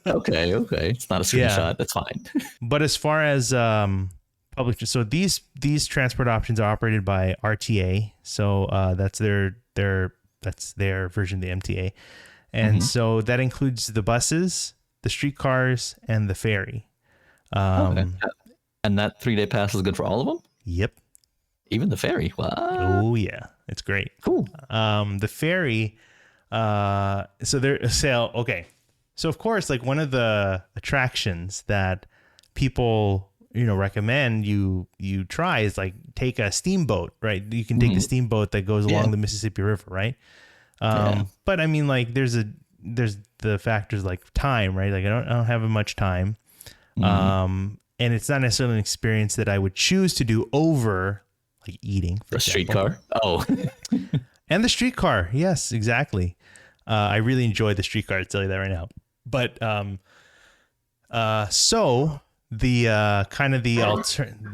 Okay, okay. It's not a Yeah. screenshot. That's fine. But as far as public, so these transport options are operated by RTA. So that's their version of the MTA, and Mhm. so that includes the buses, the streetcars, and the ferry. Okay. Um, And that 3-day pass is good for all of them? yep. Even the ferry. What? Oh yeah, it's great. Cool. The ferry. So there. So okay. So of course, like one of the attractions that people recommend you try is like take a steamboat, right? You can take the Mhm. steamboat that goes Yeah. along the Mississippi River, right? Yeah. But I mean, like there's the factors like time, right? Like I don't have much time. Mhm. And it's not necessarily an experience that I would choose to do over like eating, for The example. streetcar. Oh. And the streetcar. Yes, exactly. I really enjoyed the streetcar. I'll tell you that right now. But so the kind of the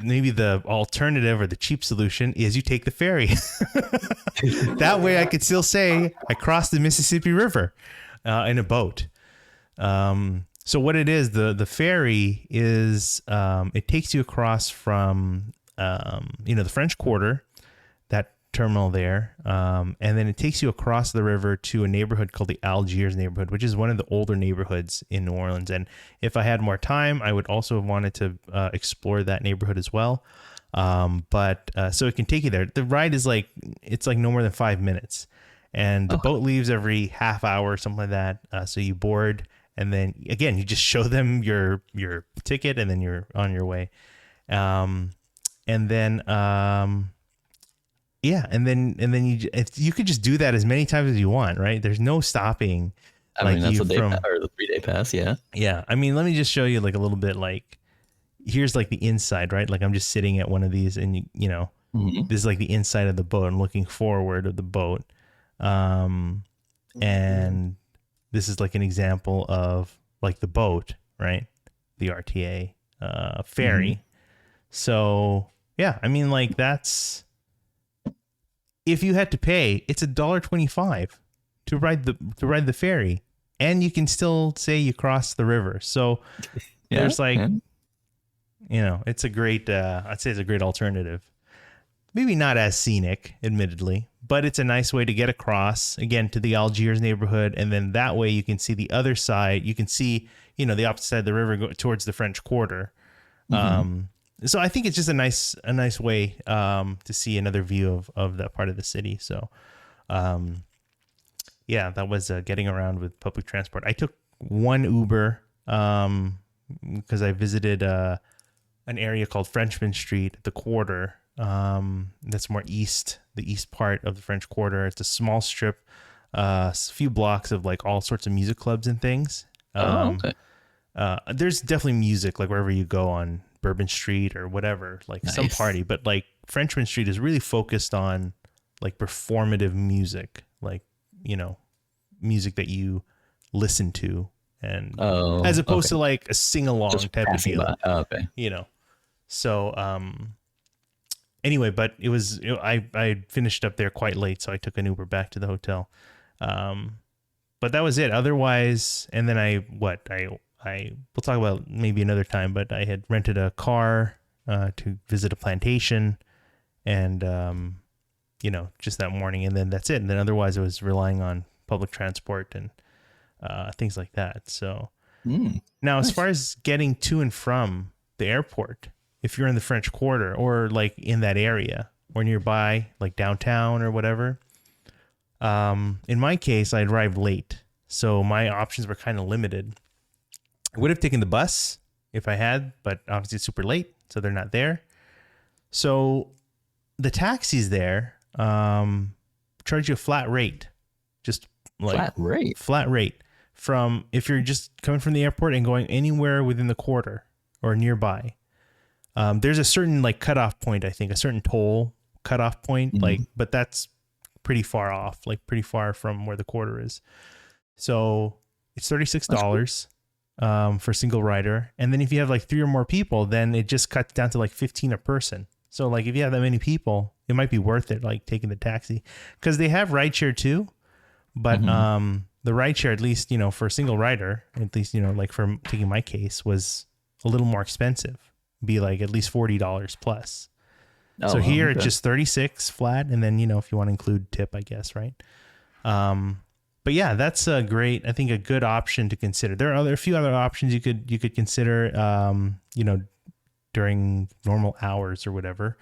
maybe the alternative or the cheap solution is you take the ferry. That way I could still say I crossed the Mississippi River in a boat. So what it is, the ferry is it takes you across from the French Quarter, that terminal there, and then it takes you across the river to a neighborhood called the Algiers neighborhood, which is one of the older neighborhoods in New Orleans. And if I had more time, I would also have wanted to explore that neighborhood as well. But so it can take you there. The ride is it's like no more than 5 minutes, and the boat leaves every half hour or something like that. So you board. And then again, you just show them your ticket, and then you're on your way. And then yeah, and then you could just do that as many times as you want, right? There's no stopping. I Like mean, that's you a day from or the 3-day pass. Yeah. yeah. I mean, let me just show you like a little bit. Like here's like the inside, right? Like I'm just sitting at one of these, and Mhm. this is like the inside of the boat. I'm looking forward of the boat, and this is like an example of like the boat, right? The RTA ferry. Mhm. So yeah, I mean, like that's if you had to pay, it's $1.25 to ride the ferry, and you can still say you crossed the river. So Yeah. there's like Yeah. it's a great I'd say it's a great alternative. Maybe not as scenic, admittedly, but it's a nice way to get across again to the Algiers neighborhood, and then that way you can see the other side. You can see, the opposite side of the river go towards the French Quarter. Mhm. So I think it's just a nice way to see another view of that part of the city. So, yeah, that was getting around with public transport. I took one Uber because I visited an area called Frenchman Street, the Quarter. That's more east, the east part of the French Quarter. It's a small strip, a few blocks of like all sorts of music clubs and things. Oh, okay. There's definitely music like wherever you go on Bourbon Street or whatever, like some Nice. party, but like Frenchman Street is really focused on like performative music, like, music that you listen to, and Oh, as opposed okay. to like a sing along Just type of passing deal, by. Oh, okay. you know? So, anyway, but it was, I finished up there quite late, so I took an Uber back to the hotel. But that was it. Otherwise, and then we'll talk about maybe another time, but I had rented a car to visit a plantation, and just that morning, and then that's it. And then otherwise, I was relying on public transport and things like that. So now, as Nice. far as getting to and from the airport, if you're in the French Quarter or like in that area or nearby, like downtown or whatever, in my case, I arrived late, so my options were kind of limited. I would have taken the bus if I had, but obviously it's super late, so they're not there. So the taxis there charge you a flat rate, just like Flat rate. flat rate from if you're just coming from the airport and going anywhere within the quarter or nearby. There's a certain like cutoff point, I think, a certain toll cutoff point, like, Mhm. but that's pretty far off, like pretty far from where the quarter is. So it's That's cool. $36 for single rider. And then if you have like 3 or more people, then it just cuts down to like 15 a person. So like if you have that many people, it might be worth it, like taking the taxi, because they have rideshare too. But Hmm. the rideshare, at least, you know, for a single rider, at least, you know, like for taking my case, was a little more expensive. Be like at least $40 plus. Oh So well, here it's okay. just 36 flat, and then, you know, if you want to include tip, I guess, right? Um, but yeah, that's a great, I think, a good option to consider. There are a few other options you could consider, you know, during normal hours or whatever.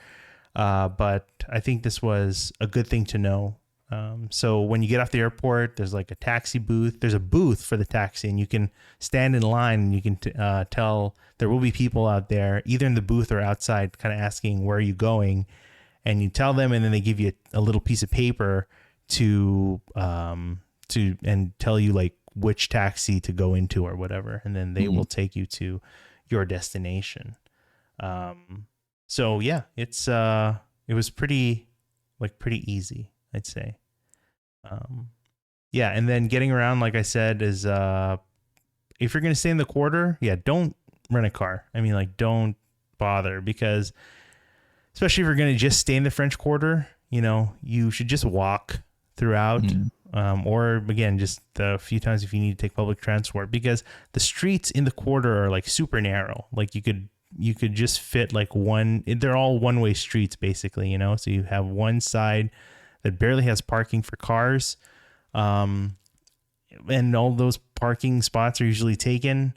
But I think this was a good thing to know. So when you get off the airport, there's like a taxi booth. There's a booth for the taxi, and you can stand in line, and you can tell there will be people out there, either in the booth or outside, kind of asking where are you going, and you tell them, and then they give you a little piece of paper to and tell you like which taxi to go into or whatever, and then they Hmm. will take you to your destination. Um, so yeah, it was pretty easy, I'd say. Um, yeah, and then getting around, like I said, is if you're gonna stay in the quarter, yeah, don't rent a car. I mean, like, don't bother, because especially if you're gonna just stay in the French Quarter, you know, you should just walk throughout. Hmm. Or again, just a few times if you need to take public transport, because the streets in the quarter are like super narrow. Like you could just fit like one. They're all one way streets basically, you know. So you have one side that barely has parking for cars, um, and all those parking spots are usually taken.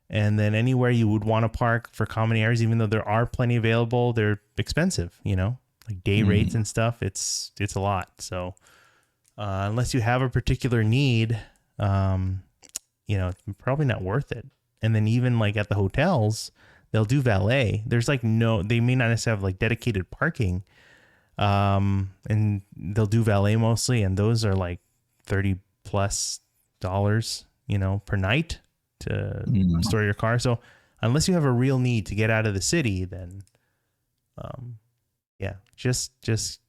And then anywhere you would want to park for common areas, even though there are plenty available, they're expensive, you know, like day rates Hmm. and stuff. It's a lot. So unless you have a particular need, um, you know, it's probably not worth it. And then even like at the hotels, they'll do valet. There's like no, they may not necessarily have like dedicated parking, and they'll do valet mostly, and those are like 30 plus dollars, you know, per night to Hmm. store your car. So unless you have a real need to get out of the city, then um, yeah, just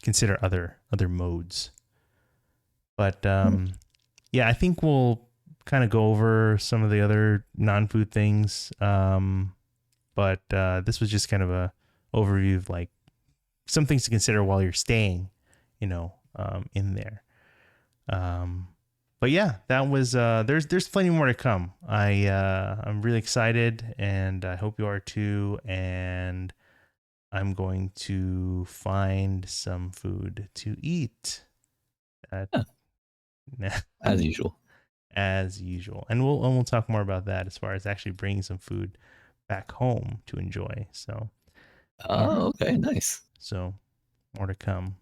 consider other modes. But yeah, I think we'll kind of go over some of the other non-food things. But this was just kind of a overview of like some things to consider while you're staying, you know, in there. Um, but yeah, that was there's plenty more to come. I'm really excited, and I hope you are too. And I'm going to find some food to eat at, Yeah, as usual. as usual. And we'll talk more about that as far as actually bringing some food back home to enjoy. So all right, Oh, okay, nice. so more to come.